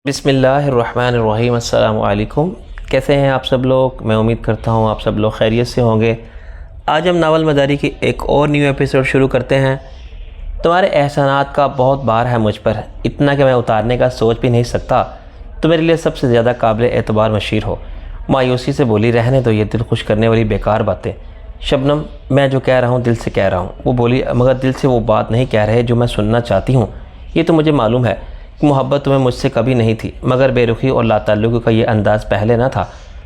बिस्मिल्लाहिर्रहमानिर्रहीम। अस्सलाम वालेकुम। कैसे हैं आप सब लोग? मैं उम्मीद करता हूँ आप सब लोग खैरियत से होंगे। आज हम नावल मदारी की एक और न्यू एपिसोड शुरू करते हैं। तुम्हारे एहसानात का बहुत भार है मुझ पर, इतना कि मैं उतारने का सोच भी नहीं सकता। तो मेरे लिए सबसे ज़्यादा काबिल एतबार मशीर हो। मायूसी से बोली, रहने दो ये दिल खुश करने वाली बेकार बातें। शबनम, मैं जो कह रहा हूँ दिल से कह रहा हूँ। वो बोली, मगर दिल से वो बात नहीं कह रहे जो मैं सुनना चाहती हूँ। ये तो मुझे मालूम है कि मोहब्बत तुम्हें मुझसे कभी नहीं थी, मगर बेरुखी और लाताल्लुक़ी का ये अंदाज़ पहले ना था।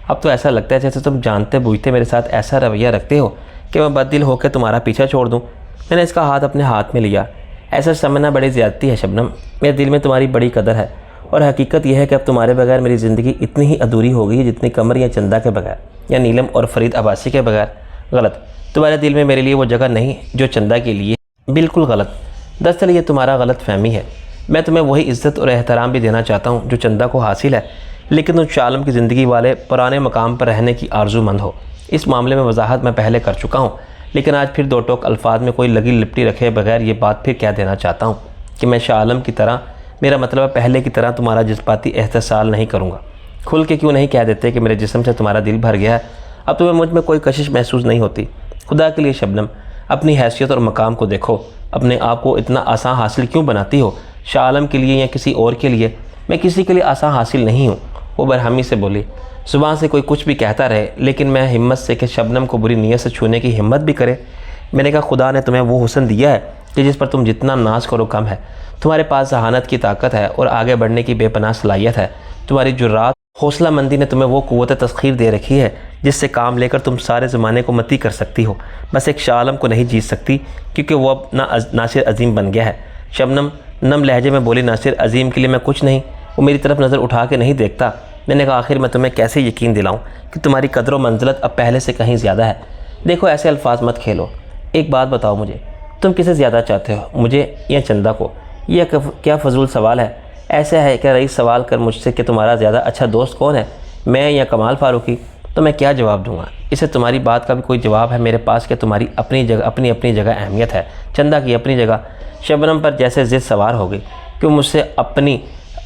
अब तो ऐसा लगता है जैसे तुम जानते बूझते मेरे साथ ऐसा रवैया रखते हो कि मैं बददिल होकर तुम्हारा पीछा छोड़ दूँ। मैंने इसका हाथ अपने हाथ में लिया। ऐसा समझना बड़ी ज़्यादती है शबनम। मेरे दिल में तुम्हारी बड़ी कदर है और हकीकत यह है कि अब तुम्हारे बगैर मेरी ज़िंदगी इतनी ही अधूरी हो गई है जितनी कमर या चंदा के बगैर या नीलम और फरीद अब्बासी के बगैर। गलत, तुम्हारे दिल में मेरे लिए वो जगह नहीं जो चंदा के लिए। बिल्कुल गलत। दरअसल ये तुम्हारा गलत फहमी है। मैं तुम्हें वही इज़्ज़त और एहतराम भी देना चाहता हूँ जो चंदा को हासिल है, लेकिन तुम शालम की ज़िंदगी वाले पुराने मकाम पर रहने की आरज़ूमंद हो। इस मामले में वजाहत मैं पहले कर चुका हूँ, लेकिन आज फिर दो टोक अल्फाज में कोई लगी लिपटी रखे बगैर ये बात फिर कह देना चाहता हूँ कि मैं शालम की तरह, मेरा मतलब है पहले की तरह तुम्हारा जज्बाती एहतसाल नहीं करूँगा। खुल के क्यों नहीं कह देते कि मेरे जिस्म से तुम्हारा दिल भर गया है, अब तुम्हें मुझ में कोई कशिश महसूस नहीं होती। खुदा के लिए शबनम, अपनी हैसियत और मकाम को देखो। अपने आप को इतना आसान हासिल क्यों बनाती हो? शाह आलम के लिए या किसी और के लिए? मैं किसी के लिए आसान हासिल नहीं हूँ। वो बरहमी से बोली, सुबह से कोई कुछ भी कहता रहे, लेकिन मैं हिम्मत से कि शबनम को बुरी नीयत से छूने की हिम्मत भी करे। मैंने कहा, खुदा ने तुम्हें वो हुस्न दिया है कि जिस पर तुम जितना नाज करो कम है। तुम्हारे पास जहानत की ताकत है और आगे बढ़ने की बेपनाह सलाहियत है। तुम्हारी जुर्रात, हौसला मंदी ने तुम्हें वो क़ुव्वत तस्खीर दे रखी है जिससे काम लेकर तुम सारे ज़माने को मती कर सकती हो। बस एक शाह आलम को नहीं जीत सकती क्योंकि वो अब नासिर अज़ीम बन गया है। शबनम नम लहजे में बोली, नासिर अज़ीम के लिए मैं कुछ नहीं। वो मेरी तरफ नज़र उठा के नहीं देखता। मैंने कहा, आखिर मैं तुम्हें कैसे यकीन दिलाऊं कि तुम्हारी कदर व मंजिलत अब पहले से कहीं ज़्यादा है। देखो, ऐसे अल्फाज मत खेलो। एक बात बताओ मुझे, तुम किसे ज़्यादा चाहते हो, मुझे या चंदा को? यह क्या फजूल सवाल है। ऐसा है क्या रईस सवाल कर मुझसे कि तुम्हारा ज़्यादा अच्छा दोस्त कौन है, मैं या कमाल फारूकी? तो मैं क्या जवाब दूंगा? इसे तुम्हारी बात का भी कोई जवाब है मेरे पास कि तुम्हारी अपनी जगह, अपनी जगह अहमियत है, चंदा की अपनी जगह। शबनम पर जैसे ज़िद सवार हो गई कि मुझसे अपनी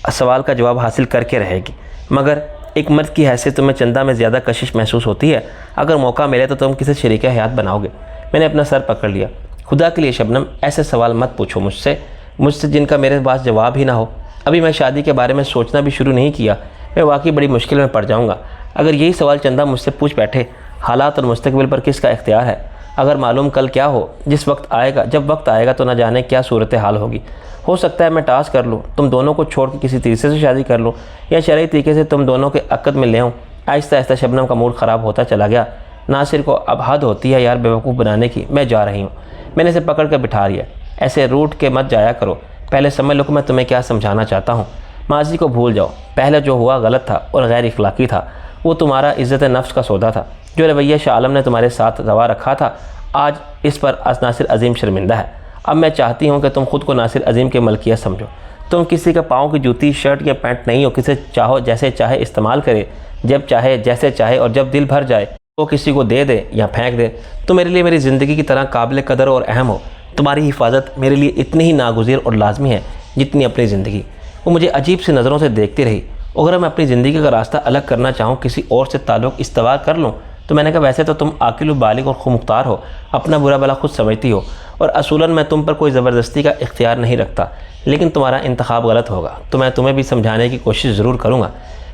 सवाल का जवाब हासिल करके रहेगी। मगर एक मर्द की हैसियत तुम्हें चंदा में ज़्यादा कशिश महसूस होती है। अगर मौका मिले तो तुम किसे शरीक हयात बनाओगे? मैंने अपना सर पकड़ लिया। खुदा के लिए शबनम, ऐसे सवाल मत पूछो मुझसे जिनका मेरे पास जवाब ही ना हो। अभी मैं शादी के बारे में सोचना भी शुरू नहीं किया। मैं वाकई बड़ी मुश्किल में पड़ जाऊँगा अगर यही सवाल चंदा मुझसे पूछ बैठे। हालात और मुस्तकबिल पर किसका इख्तियार है? अगर मालूम कल क्या हो, जिस वक्त आएगा, जब वक्त आएगा तो न जाने क्या सूरत हाल होगी। हो सकता है मैं टास कर लूँ, तुम दोनों को छोड़ के किसी तीसरे से शादी कर लूँ, या शरई तरीके से तुम दोनों के अक़द में ले आऊँ। आहिस्ता आहिस्ता शबनम का मूड ख़राब होता चला गया। नासिर को अब हद होती है यार बेवकूफ़ बनाने की। मैं जा रही हूँ। मैंने इसे पकड़ कर बिठा लिया। ऐसे रूठ के मत जाया करो। पहले समझ लो कि मैं तुम्हें क्या समझाना चाहता हूँ। माजी को भूल जाओ। पहले जो हुआ गलत था और गैर इखलाकी था। वो तुम्हारा इज़्ज़त नफ्स का सौदा था। जो रवैया शाह आलम ने तुम्हारे साथ रवा रखा था, आज इस पर नासिर अज़ीम शर्मिंदा है। अब मैं चाहती हूँ कि तुम खुद को नासिर अज़ीम के मलकियत समझो। तुम किसी के पाँव की जूती, शर्ट या पैंट नहीं हो। किसे चाहो जैसे चाहे इस्तेमाल करे, जब चाहे जैसे चाहे, और जब दिल भर जाए वो किसी को दे दे या फेंक दे। तो मेरे लिए मेरी ज़िंदगी की तरह काबिल कदर और अहम हो। तुम्हारी हिफाजत मेरे लिए इतनी ही नागुज़ीर और लाजमी है जितनी अपनी ज़िंदगी। वो मुझे अजीब सी नज़रों से देखती रही। अगर मैं अपनी ज़िंदगी का रास्ता अलग करना चाहूँ, किसी और से ताल्लुक़ इस्तवार कर लूँ, तो मैंने कहा, वैसे तो तुम आकिल बालिग और खुमुख्तार हो, अपना बुरा भला खुद समझती हो, और असूलन मैं तुम पर कोई ज़बरदस्ती का इख्तियार नहीं रखता। लेकिन तुम्हारा इंतखाब गलत होगा तो मैं तुम्हें भी समझाने की कोशिश ज़रूर करूँगा।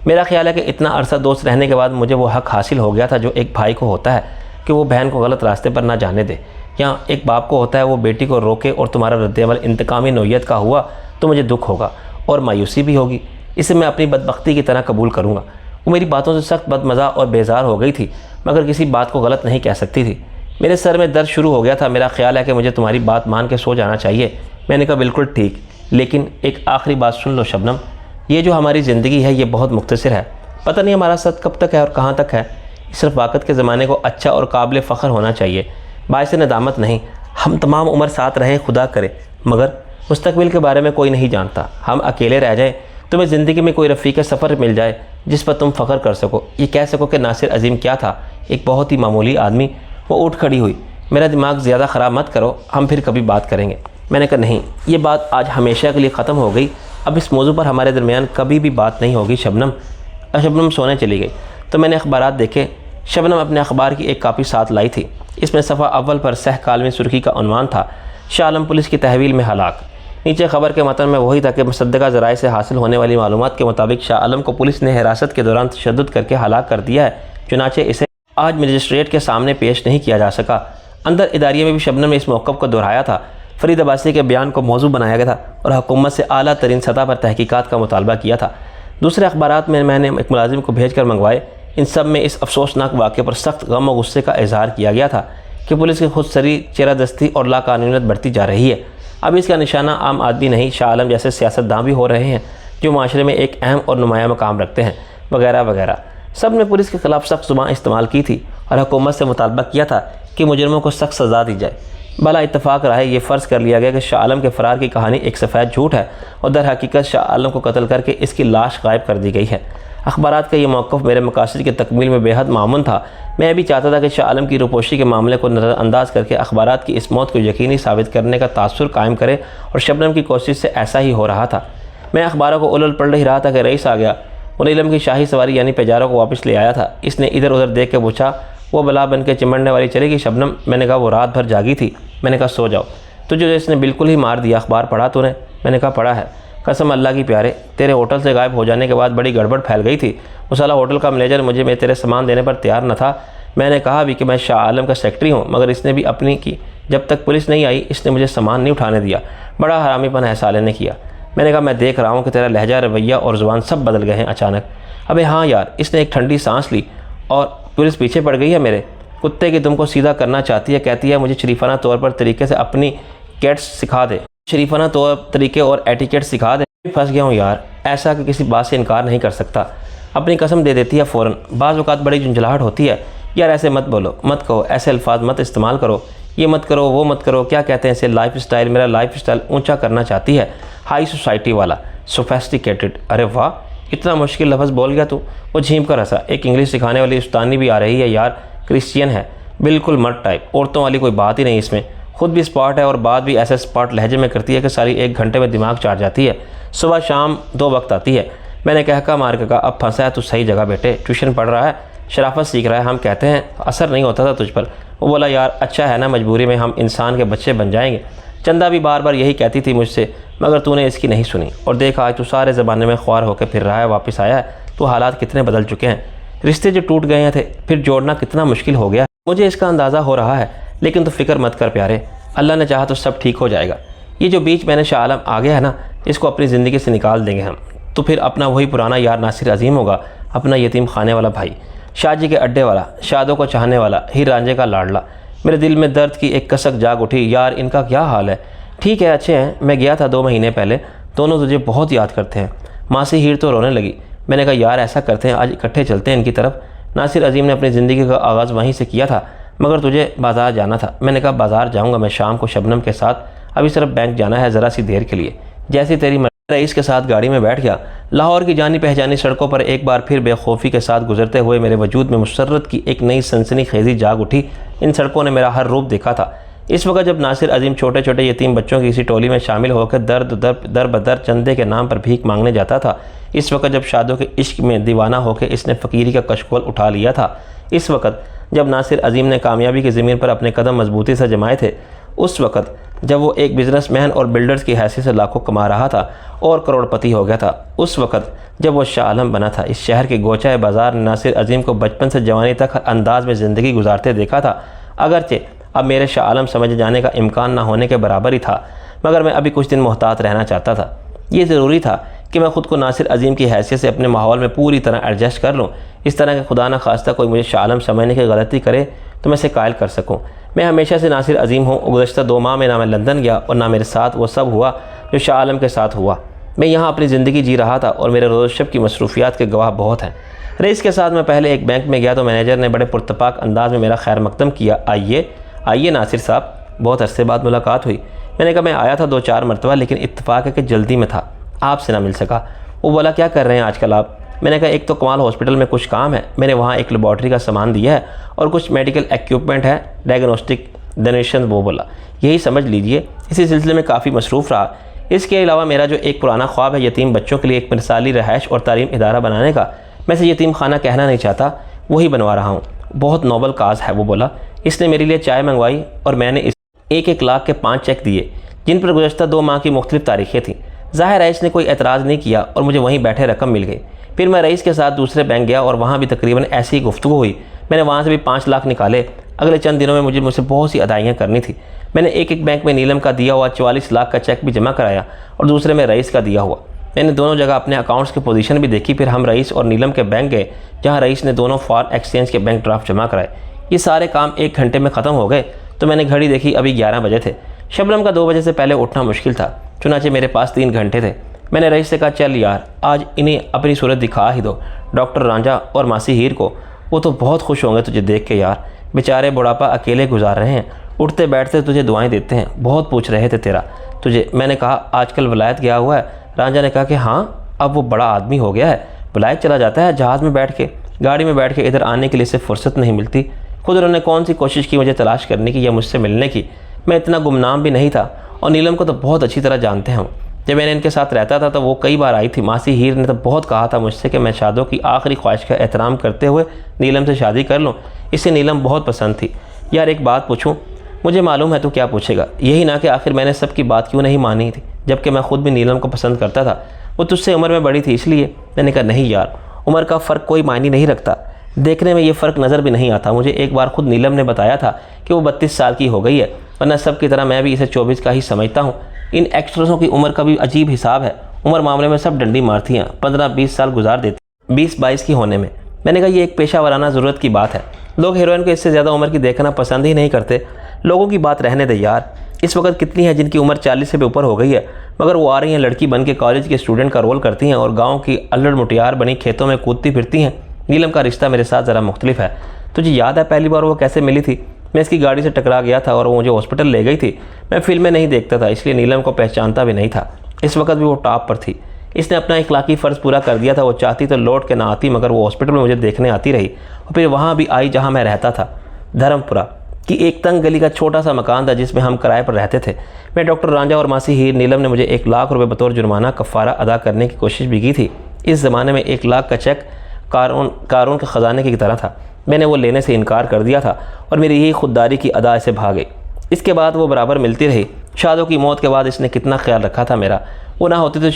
मेरा ख्याल है कि इतना अरसा दोस्त रहने के बाद मुझे वो हक़ हासिल हो गया था जो एक भाई को होता है कि वो बहन को गलत रास्ते पर ना जाने दे, या एक बाप को होता है वो बेटी को रोके। और तुम्हारा रद्द-ए-अमल इंतकामी नौयत का हुआ तो मुझे दुख होगा और मायूसी भी होगी। इसे मैं अपनी बदबख्ती की तरह कबूल करूँगा। वो मेरी बातों से सख्त बदमज़ा और बेजार हो गई थी, मगर किसी बात को गलत नहीं कह सकती थी। मेरे सर में दर्द शुरू हो गया था। मेरा ख्याल है कि मुझे तुम्हारी बात मान के सो जाना चाहिए। मैंने कहा, बिल्कुल ठीक, लेकिन एक आखिरी बात सुन लो शबनम। ये जो हमारी ज़िंदगी है ये बहुत मुख्तसर है। पता नहीं हमारा साथ कब तक है और कहाँ तक है। इस रफ़ाक़त के ज़माने को अच्छा और काबिल फ़ख्र होना चाहिए, बाइस नदामत नहीं। हम तमाम उम्र साथ रहें, खुदा करे, मगर मुस्तकबिल के बारे में कोई नहीं जानता। हम अकेले रह जाएँ, तुम्हें ज़िंदगी में कोई रफ़ीक सफ़र मिल जाए जिस पर तुम फ़ख्र कर सको, ये कह सको कि नासिर अज़ीम क्या था, एक बहुत ही मामूली आदमी। वो उठ खड़ी हुई। मेरा दिमाग ज़्यादा ख़राब मत करो, हम फिर कभी बात करेंगे। मैंने कहा, नहीं, ये बात आज हमेशा के लिए ख़त्म हो गई। अब इस मौजू पर हमारे दरमियान कभी भी बात नहीं होगी शबनम सोने चली गई तो मैंने अखबारात देखे। शबनम अपने अखबार की एक कापी साथ लाई थी। इसमें सफ़ा अव्वल पर सह कालमी सुर्खी का उन्वान था, शाह आलम पुलिस की तहवील में हलाक। नीचे खबर के मतन में वही था कि मुसद्दका ज़राए से हासिल होने वाली मालूमात के मुताबिक शाह आलम को पुलिस ने हिरासत के दौरान तशद्दुद करके हलाक कर दिया है। चुनाचे इसे आज मजिस्ट्रेट के सामने पेश नहीं किया जा सका। अंदर इदारिये में भी शबनम ने इस मौक़िफ़ को दोहराया था। फरीद अब्बासी के बयान को मौजू बनाया गया था और हुकूमत से आला तरीन सतह पर तहकीकात का मुतालबा किया था। दूसरे अखबारात में मैंने एक मुलाजिम को भेज कर मंगवाए। इन सब में इस अफसोसनाक वाक़े पर सख्त गम और गुस्से का इजहार किया गया था कि पुलिस की खुदसरी, चेरादस्ती और लाकानूनियत बढ़ती जा रही है। अब इसका निशाना आम आदमी नहीं, शाह आलम जैसे सियासतदान भी हो रहे हैं जो माशरे में एक अहम और नुमाया मकाम रखते हैं, वगैरह वगैरह। सब ने पुलिस के ख़िलाफ़ सख्त ज़ुबान इस्तेमाल की थी और हुकूमत से मुतालबा किया था कि मुजरमों को सख्त सज़ा दी जाए। भला इत्तफाक रहा ये फ़र्ज़ कर लिया गया कि शाह आलम के फ़रार की कहानी एक सफ़ेद झूठ है और दर हकीकत शाह आलम को कत्ल करके इसकी लाश गायब कर दी गई है। अखबारात का ये मौक़िफ़ मेरे मकासद की तकमील में बेहद मामून था। मैं भी चाहता था कि शाह आलम की रूपोशी के मामले को नज़रअंदाज करके अखबारात की इस मौत को यकीनी साबित करने का तासुर कायम करे और शबनम की कोशिश से ऐसा ही हो रहा था। मैं अखबारों को उलट पलट ही रहा था कि रईस आ गया। उन इलम की शाही सवारी यानी पेजारों को वापस ले आया था। इसने इधर उधर देख के पूछा, वो बला बन के चिमड़ने वाली चली गई शबनम? मैंने कहा वो रात भर जागी थी। मैंने कहा सो जाओ। तुझे इसने बिल्कुल ही मार दिया। अखबार पढ़ा तूने? मैंने कहा पढ़ा है। कसम अल्लाह की प्यारे, तेरे होटल से गायब हो जाने के बाद बड़ी गड़बड़ फैल गई थी। उस साला होटल का मैनेजर मुझे मैं तेरे सामान देने पर तैयार न था। मैंने कहा भी कि मैं शाह आलम का सेक्रेटरी हूँ, मगर इसने भी अपनी की। जब तक पुलिस नहीं आई इसने मुझे सामान नहीं उठाने दिया। बड़ा हरामीपन है साले ने किया। मैंने कहा मैं देख रहा हूँ कि तेरा लहजा, रवैया और ज़ुबान सब बदल गए हैं अचानक। अबे हाँ यार, इसने एक ठंडी सांस ली और पुलिस पीछे पड़ गई है मेरे। कुत्ते की तुमको सीधा करना चाहती है, कहती है मुझे शरीफाना तौर पर तरीके से अपनी कैट्स सिखा दे, शरीफाना तौर तरीके और एटिकेट सिखा दे। फंस गया हूँ यार, ऐसा कि किसी बात से इनकार नहीं कर सकता। अपनी कसम दे देती है फ़ौरन। बाज़ औक़ात बड़ी झुंझलाहट होती है। यार ऐसे मत बोलो, मत कहो, ऐसे अल्फाज मत इस्तेमाल करो, ये मत करो, वो मत करो, क्या कहते हैं इसे, लाइफ स्टाइल। मेरा लाइफ स्टाइल ऊँचा करना चाहती है, हाई सोसाइटी वाला, सोफेस्टिकेटेड। अरे वाह, इतना मुश्किल लफ्ज़ बोल गया तू। वो झींप कर हंसा। एक इंग्लिश सिखाने वाली उस्तानी भी आ रही है यार, क्रिश्चियन है, बिल्कुल मर्द टाइप, औरतों वाली कोई बात ही नहीं इसमें। खुद भी स्पॉट है और बात भी ऐसे स्पॉट लहजे में करती है कि सारी 1 घंटे में दिमाग चाट जाती है। सुबह शाम 2 वक्त आती है। मैंने कहका मार के कहा, अब फंसा है तू सही जगह बेटे, ट्यूशन पढ़ रहा है, शराफत सीख रहा है, हम कहते हैं असर नहीं होता था तुझ पर। वो बोला यार अच्छा है ना, मजबूरी में हम इंसान के बच्चे बन जाएंगे। चंदा भी बार बार यही कहती थी मुझसे, मगर तूने इसकी नहीं सुनी। और देखा आज तू सारे ज़माने में ख्वार होकर फिर रहा है, वापस आया है। तो हालात कितने बदल चुके हैं। रिश्ते जो टूट गए थे फिर जोड़ना कितना मुश्किल हो गया। मुझे इसका अंदाज़ा हो रहा है, लेकिन तो फ़िक्र मत कर प्यारे, अल्लाह ने चाहा तो सब ठीक हो जाएगा। ये जो बीच मैंने शाह आलम आ गया है ना, इसको अपनी ज़िंदगी से निकाल देंगे हम, तो फिर अपना वही पुराना यार नासिर अजीम होगा, अपना यतीम खाने वाला भाई, शाह जी के अड्डे वाला, शादों को चाहने वाला, हीर रांझे का लाडला। मेरे दिल में दर्द की एक कसक जाग उठी। यार इनका क्या हाल है? ठीक है, अच्छे हैं। मैं गया था 2 महीने पहले, दोनों तुझे बहुत याद करते हैं। मासी हीर तो रोने लगी। मैंने कहा यार ऐसा करते हैं आज इकट्ठे चलते हैं इनकी तरफ। नासिर अजीम ने अपनी ज़िंदगी का आगाज़ वहीं से किया था, मगर तुझे बाज़ार जाना था। मैंने कहा बाज़ार जाऊँगा मैं शाम को शबनम के साथ, अभी सिर्फ बैंक जाना है ज़रा सी देर के लिए। जैसी तेरी रईस के साथ गाड़ी में बैठ गया। लाहौर की जानी पहचानी सड़कों पर एक बार फिर बेखौफी के साथ गुजरते हुए मेरे वजूद में मुसर्रत की एक नई सनसनी खेजी जाग उठी। इन सड़कों ने मेरा हर रूप देखा था। इस वक्त जब नासिर अजीम छोटे छोटे यतीम बच्चों की किसी टोली में शामिल होकर दर बदर चंदे के नाम पर भीख मांगने जाता था। इस वक्त जब शादों के इश्क में दीवाना होकर इसने फ़कीरी का कशकोल उठा लिया था। इस वक्त जब नासिर अजीम ने कामयाबी की ज़मीन पर अपने कदम मजबूती से जमाए थे। उस वक्त जब वो एक बिजनेसमैन और बिल्डर्स की हैसियत से लाखों कमा रहा था और करोड़पति हो गया था। उस वक्त जब वो शाह आलम बना था। इस शहर के गोचाए बाज़ार ने नासिर अजीम को बचपन से जवानी तक हर अंदाज में ज़िंदगी गुजारते देखा था। अगरचे अब मेरे शाह आलम समझ जाने का इम्कान ना होने के बराबर ही था, मगर मैं अभी कुछ दिन मोहतात रहना चाहता था। ये ज़रूरी था कि मैं ख़ुद को नासिर अजीम की हैसियत से अपने माहौल में पूरी तरह एडजस्ट कर लूँ, इस तरह के खुदा न खास्ता कोई मुझे शाह आलम समझने की गलती करे तो मैं इसे कायल कर सकूँ। मैं हमेशा से नासिर अजीम हूँ। गुज़श्ता 2 माह में ना मैं लंदन गया और ना मेरे साथ वो सब हुआ जो शाह आलम के साथ हुआ। मैं यहाँ अपनी ज़िंदगी जी रहा था और मेरे रोज़-शब की मसरूफियात के गवाह बहुत हैं। रईस के साथ मैं पहले एक बैंक में गया तो मैनेजर ने बड़े पुरतपाक अंदाज में मेरा खैर मकदम किया। आइए नासिर साहब, बहुत अरसे बाद मुलाकात हुई। मैंने कहा मैं आया था 2-4 मरतबा, लेकिन इत्तफ़ाक़ है कि जल्दी में था, आपसे ना मिल सका। वो बोला क्या कर रहे हैं आजकल आप? मैंने कहा एक तो कमाल हॉस्पिटल में कुछ काम है, मैंने वहाँ एक लेबॉर्ट्री का सामान दिया है और कुछ मेडिकल इक्विपमेंट है, डायग्नोस्टिक डोनेशन। वो बोला यही समझ लीजिए। इसी सिलसिले में काफ़ी मसरूफ़ रहा। इसके अलावा मेरा जो एक पुराना ख्वाब है यतीम बच्चों के लिए एक मिसाली रहायश और तालीम इदारा बनाने का, मैं इसे यतीम खाना कहना नहीं चाहता, वही बनवा रहा हूँ। बहुत नोबल काज है, वो बोला। इसने मेरे लिए चाय मंगवाई और मैंने इस 1-1 लाख के 5 चेक दिए जिन पर गुज़श्ता 2 माह की मुख्तलिफ तारीखें थीं। ज़ाहिर है इसने कोई एतराज़ नहीं किया और मुझे वहीं बैठे रकम मिल गई। फिर मैं रईस के साथ दूसरे बैंक गया और वहाँ भी तकरीबन ऐसी ही गुफ्तगू हुई। मैंने वहाँ से भी 5 लाख निकाले। अगले चंद दिनों में मुझसे बहुत सी अदाइयाँ करनी थी। मैंने एक बैंक में नीलम का दिया हुआ 44 लाख का चेक भी जमा कराया और दूसरे में रईस का दिया हुआ। मैंने दोनों जगह अपने अकाउंट्स की पोजीशन भी देखी। फिर हम रईस और नीलम के बैंक गए जहाँ रईस ने दोनों फॉरेन एक्सचेंज के बैंक ड्राफ्ट जमा कराए। ये सारे काम 1 घंटे में ख़त्म हो गए तो मैंने घड़ी देखी, अभी 11 बजे थे। शबनम का 2 बजे से पहले उठना मुश्किल था, चुनाचे मेरे पास 3 घंटे थे। मैंने रईस से कहा, चल यार आज इन्हें अपनी सूरत दिखा ही दो, डॉक्टर रांझा और मासी हीर को। वो तो बहुत खुश होंगे तुझे देख के यार, बेचारे बुढ़ापा अकेले गुजार रहे हैं, उठते बैठते तुझे दुआएं देते हैं, बहुत पूछ रहे थे तेरा तुझे। मैंने कहा आजकल वलायत गया हुआ है। रांझा ने कहा कि हाँ, अब वो बड़ा आदमी हो गया है, वलायत चला जाता है जहाज़ में बैठ के, गाड़ी में बैठ के इधर आने के लिए से फुर्सत नहीं मिलती। खुद उन्होंने कौन सी कोशिश की मुझे तलाश करने की या मुझसे मिलने की। मैं इतना गुमनाम भी नहीं था और नीलम को तो बहुत अच्छी तरह जानते हैं। जब मैंने इनके साथ रहता था तो वो कई बार आई थी। मासी हीर ने तो बहुत कहा था मुझसे कि मैं शादों की आखिरी ख्वाहिश का एहतराम करते हुए नीलम से शादी कर लूँ। इससे नीलम बहुत पसंद थी। यार एक बात पूछूं? मुझे मालूम है तू क्या पूछेगा, यही ना कि आखिर मैंने सबकी बात क्यों नहीं मानी थी, जबकि मैं खुद भी नीलम को पसंद करता था। वो तुझसे उम्र में बड़ी थी इसलिए। मैंने कहा नहीं यार, उम्र का फ़र्क कोई मायने नहीं रखता, देखने में ये फ़र्क नज़र भी नहीं आता। मुझे एक बार खुद नीलम ने बताया था कि वो 32 साल की हो गई है, वरना सब की तरह मैं भी इसे 24 का ही समझता हूँ। इन एक्ट्रेसों की उम्र का भी अजीब हिसाब है, उम्र मामले में सब डंडी मारती हैं, 15-20 साल गुजार देती 20-22 की होने में। मैंने कहा ये एक पेशा वराना ज़रूरत की बात है, लोग हीरोइन को इससे ज़्यादा उम्र की देखना पसंद ही नहीं करते। लोगों की बात रहने दे यार, इस वक्त कितनी है जिनकी उम्र 40 से भी ऊपर हो गई है, मगर वो आ रही हैं लड़की बन के, कॉलेज के स्टूडेंट का रोल करती हैं और गाँव की अल्लड़ मुटियार बनी खेतों में कूदती फिरती हैं। नीलम का रिश्ता मेरे साथ ज़रा मुख्तलिफ है। तुझे याद है पहली बार वो कैसे मिली थी? मैं इसकी गाड़ी से टकरा गया था और वो मुझे हॉस्पिटल ले गई थी। मैं फिल्में नहीं देखता था इसलिए नीलम को पहचानता भी नहीं था। इस वक्त भी वो टॉप पर थी। इसने अपना इखलाकी फ़र्ज़ पूरा कर दिया था। वो चाहती तो लौट के ना आती, मगर वो हॉस्पिटल में मुझे देखने आती रही और फिर वहाँ भी आई जहाँ मैं रहता था, धर्मपुरा की एक तंग गली का छोटा सा मकान था जिसमें हम किराए पर रहते थे। मैं, डॉक्टर रांझा और मासी हीर। नीलम ने मुझे 1 लाख रुपये बतौर जुर्माना कफ़ारा अदा करने की कोशिश भी की थी। इस ज़माने में 1 लाख का चेक कारून के ख़जाने की तरह था। मैंने वो लेने से इनकार कर दिया था और मेरी यही खुददारी की अदा से भागे। इसके बाद वो बराबर मिलती रही। शादों की मौत के बाद इसने कितना ख्याल रखा था मेरा। वो ना होती तो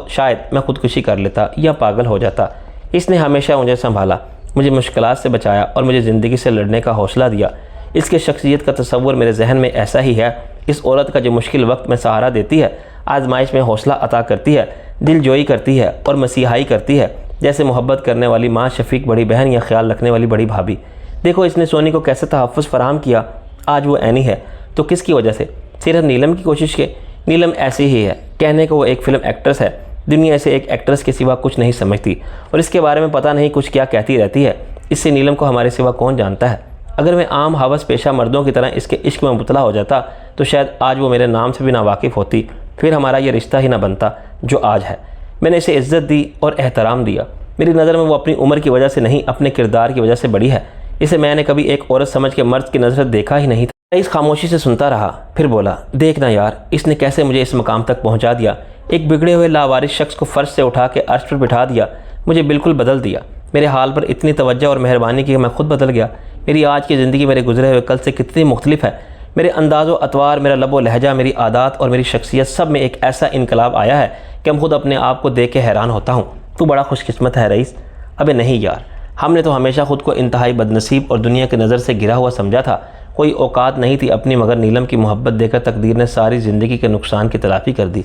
शायद मैं खुदकुशी कर लेता या पागल हो जाता। इसने हमेशा मुझे संभाला, मुझे मुश्किलात से बचाया और मुझे ज़िंदगी से लड़ने का हौसला दिया। इसके शख्सियत का तस्वुर मेरे जहन में ऐसा ही है। इस औरत का जो मुश्किल वक्त में सहारा देती है, आजमाइश में हौसला अता करती है, दिलजोई करती है और मसीहाई करती है, जैसे मोहब्बत करने वाली माँ, शफीक बड़ी बहन या ख्याल रखने वाली बड़ी भाभी। देखो इसने सोनी को कैसे तहफ़्फ़ुज़ फराहम किया। आज वो ऐनी है तो किसकी वजह से? सिर्फ नीलम की कोशिश के। नीलम ऐसी ही है, कहने को वो एक फ़िल्म एक्ट्रेस है, दुनिया से एक एक्ट्रेस के सिवा कुछ नहीं समझती और इसके बारे में पता नहीं कुछ क्या कहती रहती है। इससे नीलम को हमारे सिवा कौन जानता है? अगर मैं आम हवस पेशा मर्दों की तरह इसके इश्क में मुबतला हो जाता तो शायद आज वो मेरे नाम से भी ना वाकिफ़ होती, फिर हमारा ये रिश्ता ही ना बनता जो आज है। मैंने इसे इज़्ज़त दी और एहतराम दिया। मेरी नज़र में वो अपनी उम्र की वजह से नहीं, अपने किरदार की वजह से बड़ी है। इसे मैंने कभी एक औरत समझ के मर्द की नज़र देखा ही नहीं था। इस खामोशी से सुनता रहा, फिर बोला, देखना यार इसने कैसे मुझे इस मकाम तक पहुंचा दिया। एक बिगड़े हुए लावारिस शख्स को फ़र्श से उठा के अर्श पर बिठा दिया, मुझे बिल्कुल बदल दिया। मेरे हाल पर इतनी तवज्जो और मेहरबानी की कि मैं खुद बदल गया। मेरी आज की ज़िंदगी मेरे गुजरे हुए कल से कितनी मुख्तलिफ है। मेरे अंदाज़ो अतवार, मेरा लबो लहजा, मेरी आदत और मेरी शख्सियत, सब में एक ऐसा इनकलाब आया है कि मैं खुद अपने आप को देख के हैरान होता हूँ। तू बड़ा खुशकिस्मत है रईस। अबे नहीं यार, हमने तो हमेशा ख़ुद को इंतहाई बदनसीब और दुनिया की नज़र से गिरा हुआ समझा था। कोई औकात नहीं थी अपनी, मगर नीलम की मोहब्बत देकर तकदीर ने सारी ज़िंदगी के नुकसान की तलाफ़ी कर दी।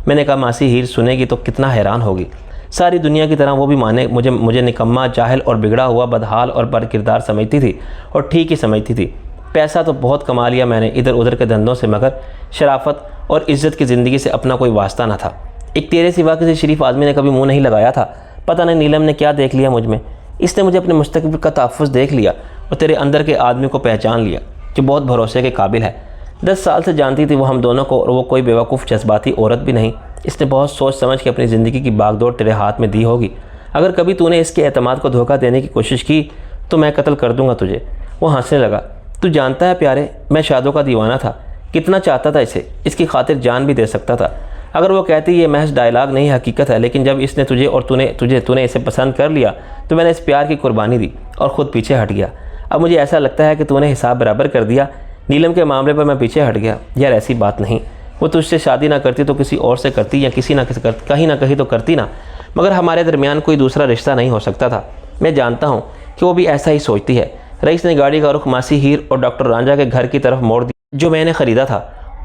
मैंने कहा मासी हीर सुनेगी तो कितना हैरान होगी। सारी दुनिया की तरह वो भी माने मुझे निकम्मा, जाहिल और बिगड़ा हुआ, बदहाल और बदकिरदार समझती थी और ठीक ही समझती थी। पैसा तो बहुत कमा लिया मैंने इधर उधर के धंधों से, मगर शराफत और इज़्ज़त की ज़िंदगी से अपना कोई वास्ता ना था। एक तेरे सिवा किसी शरीफ आदमी ने कभी मुँह नहीं लगाया था। पता नहीं नीलम ने क्या देख लिया मुझ में। इसने मुझे अपने मुस्तक़बिल का तहफ़्फ़ुज़ देख लिया और तेरे अंदर के आदमी को पहचान लिया जो बहुत भरोसे के काबिल है। 10 साल से जानती थी वो हम दोनों को, और वो कोई बेवकूफ़ जज्बाती औरत भी नहीं। इसने बहुत सोच समझ के अपनी ज़िंदगी की बागडोर तेरे हाथ में दी होगी। अगर कभी तूने इसके एतमाद को धोखा देने की कोशिश की तो मैं कत्ल कर दूंगा तुझे। वो हंसने लगा। तू जानता है प्यारे, मैं शादों का दीवाना था, कितना चाहता था इसे, इसकी खातिर जान भी दे सकता था। अगर वो कहती ये महज डायलॉग नहीं हकीकत है, लेकिन जब इसने तुझे और तूने इसे पसंद कर लिया तो मैंने इस प्यार की कुर्बानी दी और ख़ुद पीछे हट गया। अब मुझे ऐसा लगता है कि तूने हिसाब बराबर कर दिया। नीलम के मामले पर मैं पीछे हट गया। यार ऐसी बात नहीं, वो तुझसे शादी ना करती तो किसी और से करती या कहीं ना कहीं तो करती ना, मगर हमारे दरमियान कोई दूसरा रिश्ता नहीं हो सकता था। मैं जानता हूँ कि वो भी ऐसा ही सोचती है। रईस ने गाड़ी का रुख मासी हीर और डॉक्टर रांझा के घर की तरफ मोड़ दिया जो मैंने ख़रीदा था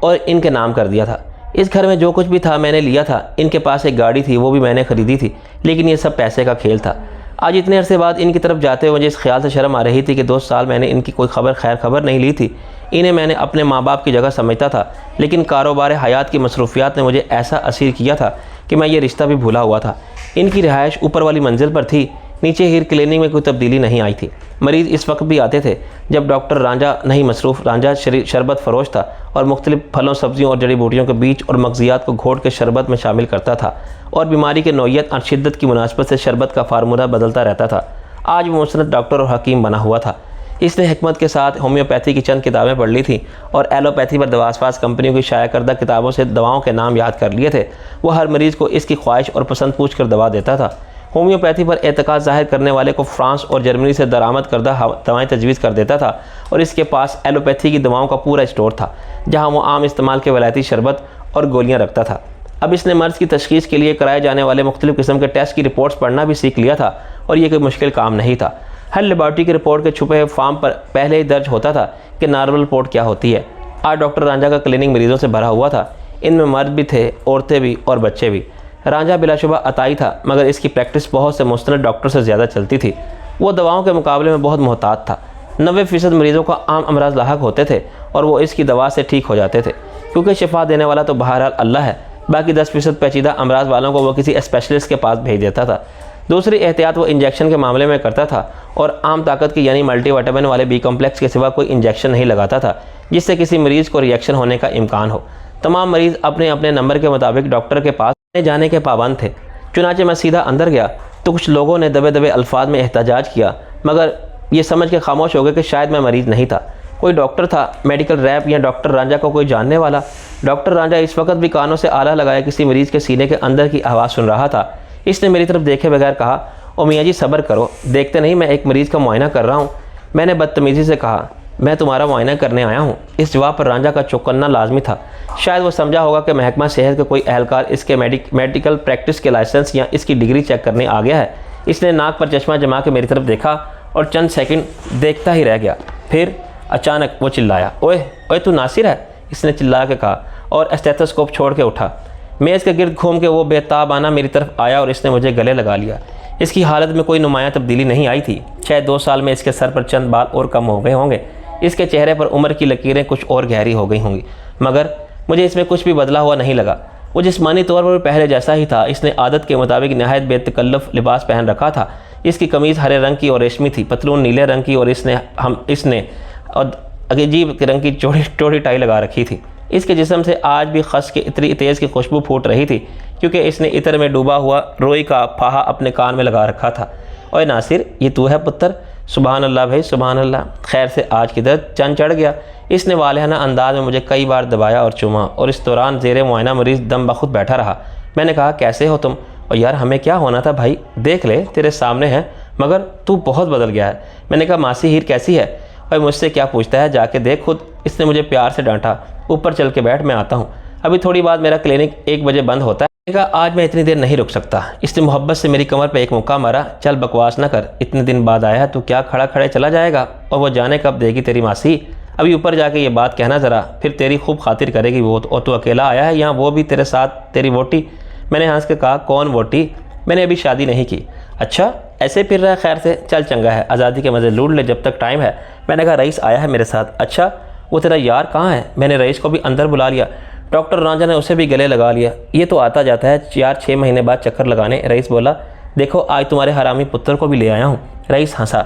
और इनके नाम कर दिया था। इस घर में जो कुछ भी था मैंने लिया था। इनके पास एक गाड़ी थी, वो भी मैंने ख़रीदी थी, लेकिन ये सब पैसे का खेल था। आज इतने अरसे बाद इनकी तरफ जाते हुए मुझे इस ख्याल से शर्म आ रही थी कि 2 साल मैंने इनकी कोई खैर खबर नहीं ली थी। इन्हें मैंने अपने माँ बाप की जगह समझता था, लेकिन कारोबार हयात की मसरूफियात ने मुझे ऐसा असीर किया था कि मैं ये रिश्ता भी भूला हुआ था। इनकी रिहाइश ऊपर वाली मंजिल पर थी, नीचे हीर क्लिनिक में कोई तब्दीली नहीं आई थी। मरीज़ इस वक्त भी आते थे जब डॉक्टर रांझा नहीं मसरूफ़। रांझा शरबत फरोश था और मुख्तलिफ़ फलों, सब्जियों और जड़ी बूटियों के बीज और मगज़ियात को घोट के शरबत में शामिल करता था और बीमारी के नौयत और शिद्दत की मुनासबत से शरबत का फार्मूला बदलता रहता था। आज वो मुसनद डॉक्टर और हकीम बना हुआ था। इसने हिकमत के साथ होम्योपैथी की चंद किताबें पढ़ ली थी और एलोपैथी पर दवासफास कंपनियों की शाया करदा किताबों से दवाओं के नाम याद कर लिए थे। वो हर मरीज़ को इसकी ख्वाहिश और पसंद पूछ कर दवा देता था। होम्योपैथी पर एतकाद ज़ाहिर करने वाले को फ्रांस और जर्मनी से दरामद करदा दवाएँ तजवीज़ कर देता था और इसके पास एलोपैथी की दवाओं का पूरा स्टोर था, जहाँ वो आम इस्तेमाल के वलायती शरबत और गोलियाँ रखता था। अब इसने मर्ज़ की तशख़ीस के लिए कराए जाने वाले मुख्तलिफ़ किस्म के टेस्ट की रिपोर्ट्स पढ़ना भी सीख लिया था और ये कोई मुश्किल काम नहीं था। हर लेबॉर्ट्री की रिपोर्ट के छुपे हुए फॉर्म पर पहले ही दर्ज होता था कि नॉर्मल रिपोर्ट क्या होती है। आज डॉक्टर रांझा का क्लिनिक मरीज़ों से भरा हुआ था। इनमें मर्द भी थे, औरतें भी और बच्चे भी। रांझा बिलाशुबा अताई था, मगर इसकी प्रैक्टिस बहुत से मुस्तनद डॉक्टर से ज़्यादा चलती थी। वो दवाओं के मुकाबले में बहुत मोहतात था। 90% मरीज़ों को आम अमराज लाहक होते थे और वो इसकी दवा से ठीक हो जाते थे, क्योंकि शिफा देने वाला तो बहरहाल अल्लाह है। बाकी 10% पेचीदा अमराज वालों को वो किसी स्पेशलिस्ट के पास भेज देता था। दूसरी एहतियात वो इंजेक्शन के मामले में करता था और आम ताकत की यानी मल्टीविटामिन वाले बी कॉम्प्लेक्स के सिवा कोई इंजेक्शन नहीं लगाता था जिससे किसी मरीज़ को रिएक्शन होने का इम्कान हो। तमाम मरीज़ अपने अपने नंबर के मुताबिक डॉक्टर के पास जाने के पाबंद थे। चुनाचे मैं सीधा अंदर गया तो कुछ लोगों ने दबे दबे अल्फाज में एहतजाज किया, मगर ये समझ के खामोश हो गए कि शायद मैं मरीज़ नहीं था। कोई डॉक्टर था, मेडिकल रैप या डॉक्टर रांझा को कोई जानने वाला। डॉक्टर रांझा इस वक्त भी कानों से आला लगाया किसी मरीज़ के सीने के अंदर की आवाज़ सुन रहा था। इसने मेरी तरफ देखे बगैर कहा, ओ मियाँ जी सब्र करो, देखते नहीं मैं एक मरीज़ का मुआयना कर रहा हूँ। मैंने बदतमीज़ी से कहा, मैं तुम्हारा मुआयना करने आया हूँ। इस जवाब पर रांझा का चौंकना लाजमी था। शायद वो समझा होगा कि महकमा सेहत का कोई एहलकार इसके मेडिकल प्रैक्टिस के लाइसेंस या इसकी डिग्री चेक करने आ गया है। इसने नाक पर चश्मा जमा के मेरी तरफ देखा और चंद सेकंड देखता ही रह गया। फिर अचानक वो चिल्लाया, ओए ओए तू नासिर है, इसने चिल्ला के कहा और स्टेथोस्कोप छोड़ के उठा। मेज़ के गिर्द घूम के वो बेताबाना मेरी तरफ आया और इसने मुझे गले लगा लिया। इसकी हालत में कोई नुमायाँ तब्दीली नहीं आई थी। शायद 2 साल में इसके सर पर चंद बाल और कम हो गए होंगे। इसके चेहरे पर उम्र की लकीरें कुछ और गहरी हो गई होंगी, मगर मुझे इसमें कुछ भी बदला हुआ नहीं लगा। वो जिस्मानी तौर पर पहले जैसा ही था। इसने आदत के मुताबिक नहायत बेतकल्लुफ़ लिबास पहन रखा था। इसकी कमीज़ हरे रंग की और रेशमी थी, पतलून नीले रंग की और इसने अजीब रंग की चौड़ी टाई लगा रखी थी। इसके जिस्म से आज भी खस की इतनी तेज़ की खुशबू फूट रही थी, क्योंकि इसने इतर में डूबा हुआ रोई का फाहा अपने कान में लगा रखा था। ओए नासिर, ये तू है पुत्र? सुबहान अल्लाह भाई, सुबहान अल्लाह। खैर से आज किधर चंद चढ़ गया? इसने वालिहाना अंदाज में मुझे कई बार दबाया और चूमा और इस दौरान ज़ेरे मुआयना मरीज़ दम बखुद बैठा रहा। मैंने कहा, कैसे हो तुम? और यार हमें क्या होना था भाई, देख ले तेरे सामने है, मगर तू बहुत बदल गया है। मैंने कहा, मासी हीर कैसी है? और मुझसे क्या पूछता है, जाके देख खुद। इसने मुझे प्यार से डांटा। ऊपर चल के बैठ, मैं आता हूँ। अभी थोड़ी बाद मेरा क्लिनिक 1 बजे बंद होता है। मैंने कहा, आज मैं इतनी देर नहीं रुक सकता। इसने मोहब्बत से मेरी कमर पर एक मुक्का मारा। चल बकवास ना कर, इतने दिन बाद आया है, तू क्या खड़ा खड़े चला जाएगा? और वो जाने कब देगी तेरी मासी? अभी ऊपर जाके ये बात कहना ज़रा, फिर तेरी खूब खातिर करेगी वो। और तू अकेला आया है यहाँ, वो भी तेरे साथ तेरी वोटी? मैंने हंस के कहा, कौन वोटी? मैंने अभी शादी नहीं की। अच्छा, ऐसे फिर रहा है? खैर से चल, चंगा है, आज़ादी के मज़े लूट ले जब तक टाइम है। मैंने कहा, रईस आया है मेरे साथ। अच्छा, वो तेरा यार कहाँ है? मैंने रईस को भी अंदर बुला लिया। डॉक्टर रांझा ने उसे भी गले लगा लिया। ये तो आता जाता है 4-6 महीने बाद चक्कर लगाने। रईस बोला, देखो आज तुम्हारे हरामी पुत्र को भी ले आया हूँ। रईस हंसा,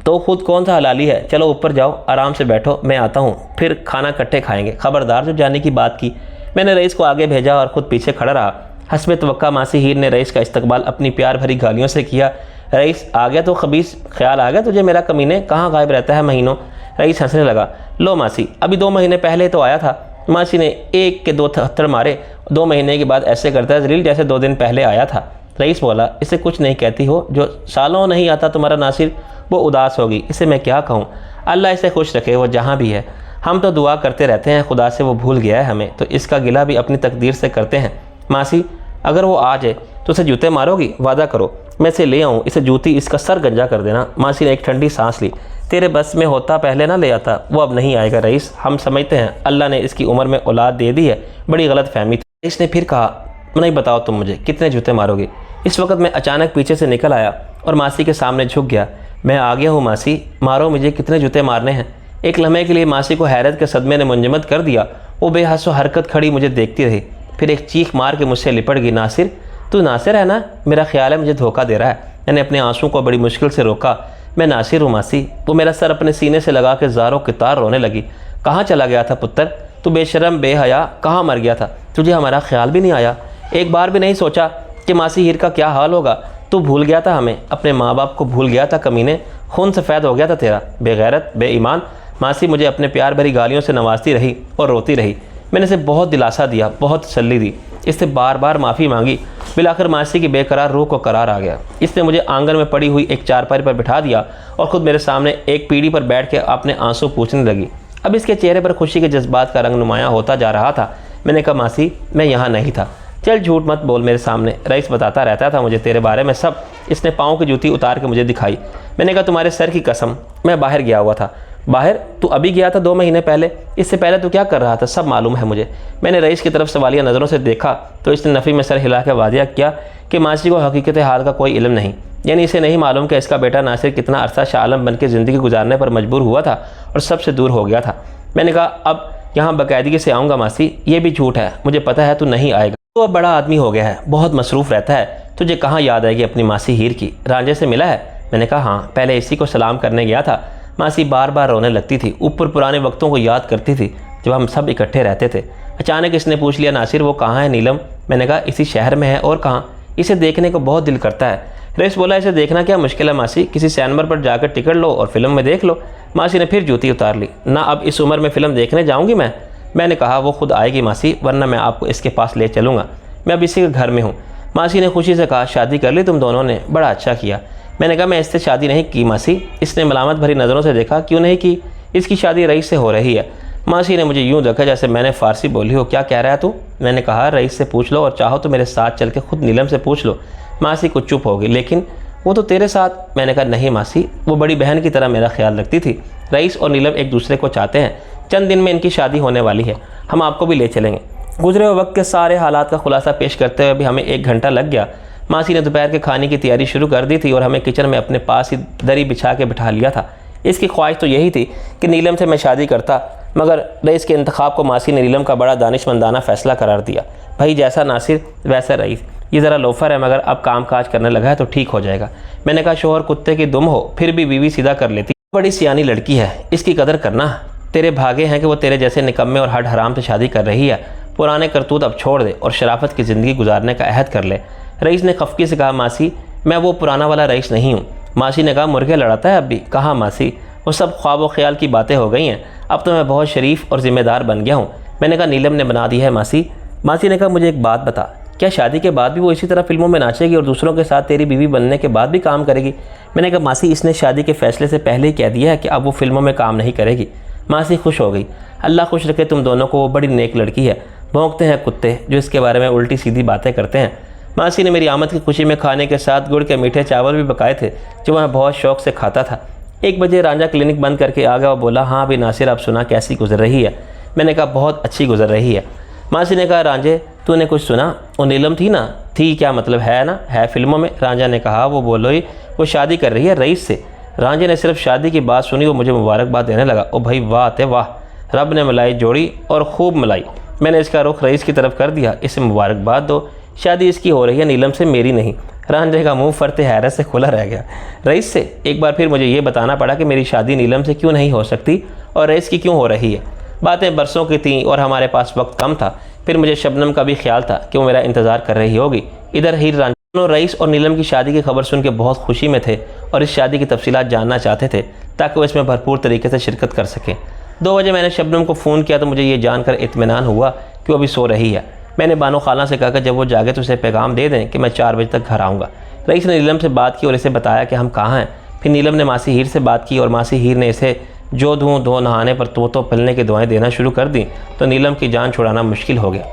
तो खुद कौन सा हलाली है? चलो ऊपर जाओ, आराम से बैठो, मैं आता हूँ, फिर खाना इकट्ठे खाएंगे। खबरदार जो जाने की बात की। मैंने रईस को आगे भेजा और ख़ुद पीछे खड़ा रहा। हस्बे तवक्का मासी हीर ने रईस का इस्तकबाल अपनी प्यार भरी गालियों से किया। रईस आ गया तो खबीस ख्याल आ गया तुझे मेरा कमीने, कहाँ गायब रहता है महीनों? रईस हंसने लगा। लो मासी, अभी 2 महीने पहले तो आया था, मासी ने एक के दो थप्पड़ मारे। 2 महीने के बाद ऐसे करता है जलील जैसे 2 दिन पहले आया था। रईस बोला, इसे कुछ नहीं कहती हो, जो सालों नहीं आता तुम्हारा नासिर वो उदास होगी, इसे मैं क्या कहूँ। अल्लाह इसे खुश रखे, वो जहाँ भी है। हम तो दुआ करते रहते हैं खुदा से, वो भूल गया है हमें, तो इसका गिला भी अपनी तकदीर से करते हैं। मासी, अगर वो आ जाए तो उसे जूते मारोगी? वादा करो मैं इसे ले आऊँ, इसे जूती इसका सर गंजा कर देना। मासी ने एक ठंडी सांस ली। तेरे बस में होता पहले ना ले आता, वो अब नहीं आएगा रईस। हम समझते हैं अल्लाह ने इसकी उम्र में औलाद दे दी है, बड़ी गलत फहमी थी। रईस ने फिर कहा, नहीं बताओ तुम मुझे कितने जूते मारोगे। इस वक्त मैं अचानक पीछे से निकल आया और मासी के सामने झुक गया। मैं आ गया हूँ मासी, मारो मुझे, कितने जूते मारने हैं। एक लम्हे के लिए मासी को हैरत के सदमे ने मुंजमद कर दिया। वो बेहसो हरकत खड़ी मुझे देखती रही, फिर एक चीख मार के मुझसे लिपट गई। नासिर, तू नासिर है ना? मेरा ख्याल है मुझे धोखा दे रहा है। मैंने अपने आंसू को बड़ी मुश्किल से रोका। मैं नासिर हूँ मासी। वो मेरा सर अपने सीने से लगा के ज़ारो कितार रोने लगी। कहाँ चला गया था पुत्र? तू बेशरम बेहया कहाँ मर गया था? तुझे हमारा ख्याल भी नहीं आया? एक बार भी नहीं सोचा कि मासी हीर का क्या हाल होगा? तू भूल गया था हमें, अपने माँ बाप को भूल गया था कमीने। खून सफ़ेद हो गया था तेरा, बेगैरत बेईमान। मासी मुझे अपने प्यार भरी गालियों से नवाजती रही और रोती रही। मैंने इसे बहुत दिलासा दिया, बहुत तसल्ली दी, इससे बार बार माफ़ी मांगी। बिलाखिर मासी की बेकरार रूह को करार आ गया। इसने मुझे आंगन में पड़ी हुई एक चारपाई पर बिठा दिया और ख़ुद मेरे सामने एक पीढ़ी पर बैठ के अपने आंसू पूछने लगी। अब इसके चेहरे पर खुशी के जज्बात का रंग नुमायाँ होता जा रहा था। मैंने कहा, मासी मैं यहाँ नहीं था। चल झूठ मत बोल मेरे सामने, रईस बताता रहता था मुझे तेरे बारे में सब। इसने पाँव की जूती उतार के मुझे दिखाई। मैंने कहा, तुम्हारे सर की कसम, मैं बाहर गया हुआ था। बाहर? तू अभी गया था 2 महीने पहले? इससे पहले तू क्या कर रहा था? सब मालूम है मुझे। मैंने रईस की तरफ सवालिया नज़रों से देखा तो इसने नफ़ी में सर हिला के वादिया किया कि मासी को हकीकत हाल का कोई इल्म नहीं, यानी इसे नहीं मालूम कि इसका बेटा नासिर कितना अरसा शाह आलम बन के ज़िंदगी गुजारने पर मजबूर हुआ था और सबसे दूर हो गया था। मैंने कहा, अब यहाँ बाकायदगी से आऊँगा मासी। ये भी झूठ है, मुझे पता है तू नहीं आएगा। तो अब बड़ा आदमी हो गया है, बहुत मसरूफ़ रहता है, तुझे कहाँ याद आएगी अपनी मासी हीर की? रांझे से मिला है? मैंने कहा, हाँ, पहले इसी को सलाम करने गया था। मासी बार बार रोने लगती थी, ऊपर पुराने वक्तों को याद करती थी जब हम सब इकट्ठे रहते थे। अचानक इसने पूछ लिया, नासिर वो कहाँ है नीलम? मैंने कहा, इसी शहर में है, और कहाँ? इसे देखने को बहुत दिल करता है। रईस बोला, इसे देखना क्या मुश्किल है मासी, किसी सिनेमा पर जाकर टिकट लो और फिल्म में देख लो। मासी ने फिर जूती उतार ली। ना, अब इस उम्र में फ़िल्म देखने जाऊँगी मैं? मैंने कहा, वो खुद आएगी मासी, वरना मैं आपको इसके पास ले चलूँगा। मैं अब इसी के घर में हूँ। मासी ने खुशी से कहा, शादी कर ली तुम दोनों ने? बड़ा अच्छा किया। मैंने कहा, मैं इससे शादी नहीं की मासी। इसने मलामत भरी नज़रों से देखा। क्यों नहीं की? इसकी शादी रईस से हो रही है। मासी ने मुझे यूँ देखा जैसे मैंने फ़ारसी बोली हो। क्या कह रहा है तू? मैंने कहा, रईस से पूछ लो, और चाहो तो मेरे साथ चल के खुद नीलम से पूछ लो। मासी कुछ चुप होगी। लेकिन वो तो तेरे साथ। मैंने कहा, नहीं मासी, वो बड़ी बहन की तरह मेरा ख्याल रखती थी। रईस और नीलम एक दूसरे को चाहते हैं। चंद दिन में इनकी शादी होने वाली है, हम आपको भी ले चलेंगे। गुजरे हुए वक्त के सारे हालात का खुलासा पेश करते हुए भी हमें 1 घंटा लग गया। मासी ने दोपहर के खाने की तैयारी शुरू कर दी थी और हमें किचन में अपने पास ही दरी बिछा के बिठा लिया था। इसकी ख्वाहिश तो यही थी कि नीलम से मैं शादी करता, मगर रईस के इंतखाब को मासी ने नीलम का बड़ा दानिशमंदाना फ़ैसला करार दिया। भाई, जैसा नासिर वैसा रईस। ये ज़रा लोफर है, मगर अब काम काज करने लगा है तो ठीक हो जाएगा। मैंने कहा, शोहर कुत्ते की दुम हो, फिर भी बीवी सीधा कर लेती। बड़ी सियानी लड़की है, इसकी कदर करना। तेरे भागे हैं कि वो तेरे जैसे निकम्मे और हड हराम से शादी कर रही है। पुराने करतूत अब छोड़ दे और शराफत की ज़िंदगी गुजारने का अहद कर ले। रईस ने खफकी से कहा, मासी मैं वो पुराना वाला रईस नहीं हूँ। मासी ने कहा, मुर्गे लड़ाता है अब भी? कहाँ मासी, वो सब ख्वाब व ख्याल की बातें हो गई हैं। अब तो मैं बहुत शरीफ और ज़िम्मेदार बन गया हूँ। मैंने कहा, नीलम ने बना दी है मासी। मासी ने कहा, मुझे एक बात बता, क्या शादी के बाद भी वो इसी तरह फिल्मों में नाचेगी और दूसरों के साथ तेरी बीवी बनने के बाद भी काम करेगी? मैंने कहा, मासी इसने शादी के फ़ैसले से पहले ही कह दिया है कि अब वो फिल्मों में काम नहीं करेगी। मासी खुश हो गई। अल्लाह खुश रखे तुम दोनों को, वो बड़ी नेक लड़की है। भौंकते हैं कुत्ते जो इसके बारे में उल्टी सीधी बातें करते हैं। मासी ने मेरी आमद की खुशी में खाने के साथ गुड़ के मीठे चावल भी पकाए थे जो वह बहुत शौक़ से खाता था। 1 बजे रांझा क्लिनिक बंद करके आ गया और बोला, हाँ अभी नासिर, आप सुना कैसी गुजर रही है? मैंने कहा, बहुत अच्छी गुजर रही है। मासी ने कहा, रांझे तूने कुछ सुना? वो नीलम थी ना? थी क्या मतलब, है ना? है फिल्मों में। रांझा ने कहा, वो बोलो ही वो शादी कर रही है रईस से। रांझे ने सिर्फ शादी की बात सुनी, वो मुझे मुबारकबाद देने लगा। ओ भाई वाह ते वाह, रब ने मलाई जोड़ी और खूब मलाई। मैंने इसका रुख रईस की तरफ कर दिया। इसे मुबारकबाद दो, शादी इसकी हो रही है, नीलम से, मेरी नहीं। रांझे का मुंह फरते हैरत से खुला रह गया। रईस से? एक बार फिर मुझे ये बताना पड़ा कि मेरी शादी नीलम से क्यों नहीं हो सकती और रईस की क्यों हो रही है। बातें बरसों की थीं और हमारे पास वक्त कम था। फिर मुझे शबनम का भी ख्याल था कि वो मेरा इंतज़ार कर रही होगी। इधर हीर रांझा रईस और नीलम की शादी की खबर सुन के बहुत खुशी में थे और इस शादी की तफसीलात जानना चाहते थे ताकि वो इसमें भरपूर तरीके से शिरकत कर सकें। 2 बजे मैंने शबनम को फ़ोन किया तो मुझे ये जानकर इत्मीनान हुआ कि वो अभी सो रही है। मैंने बानो खाला से कहा कि जब वो जागे तो उसे पैगाम दे दें कि मैं 4 बजे तक घर आऊँगा। रईस ने नीलम से बात की और इसे बताया कि हम कहाँ हैं। फिर नीलम ने मासी हीर से बात की और मासी हीर ने इसे जो धो नहाने पर तो पलने की दुआएं देना शुरू कर दी तो नीलम की जान छुड़ाना मुश्किल हो गया।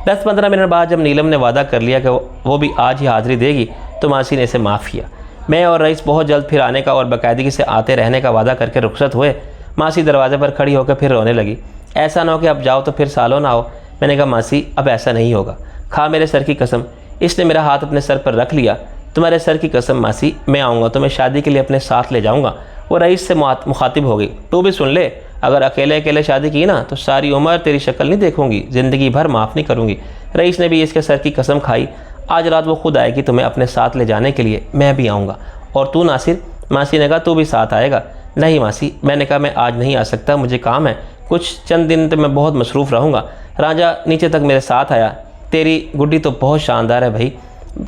10-15 मिनट बाद जब नीलम ने वादा कर लिया कि वो भी आज ही हाज़िरी देगी तो मासी ने इसे माफ़ किया। मैं और रईस बहुत जल्द फिर आने का और बाकायदगी से आते रहने का वादा करके रुखसत हुए। मासी दरवाजे पर खड़ी होकर फिर रोने लगी। ऐसा ना हो कि अब जाओ तो फिर सालों ना हो। मैंने कहा मासी अब ऐसा नहीं होगा, खा मेरे सर की कसम। इसने मेरा हाथ अपने सर पर रख लिया। तुम्हारे सर की कसम मासी, मैं आऊँगा तो मैं शादी के लिए अपने साथ ले जाऊँगा। वो रईस से मुखातिब हो गई, तू भी सुन ले, अगर अकेले अकेले शादी की ना तो सारी उम्र तेरी शक्ल नहीं देखूंगी, ज़िंदगी भर माफ़ नहीं करूँगी। रईस ने भी इसके सर की कसम खाई। आज रात वो खुद आएगी तुम्हें अपने साथ ले जाने के लिए, मैं भी आऊँगा। और तू नासिर? मासी ने कहा तू भी साथ आएगा। नहीं मासी, मैंने कहा मैं आज नहीं आ सकता, मुझे काम है, कुछ चंद दिन तो मैं बहुत मसरूफ़ रहूँगा। राजा नीचे तक मेरे साथ आया। तेरी गुड्डी तो बहुत शानदार है भाई,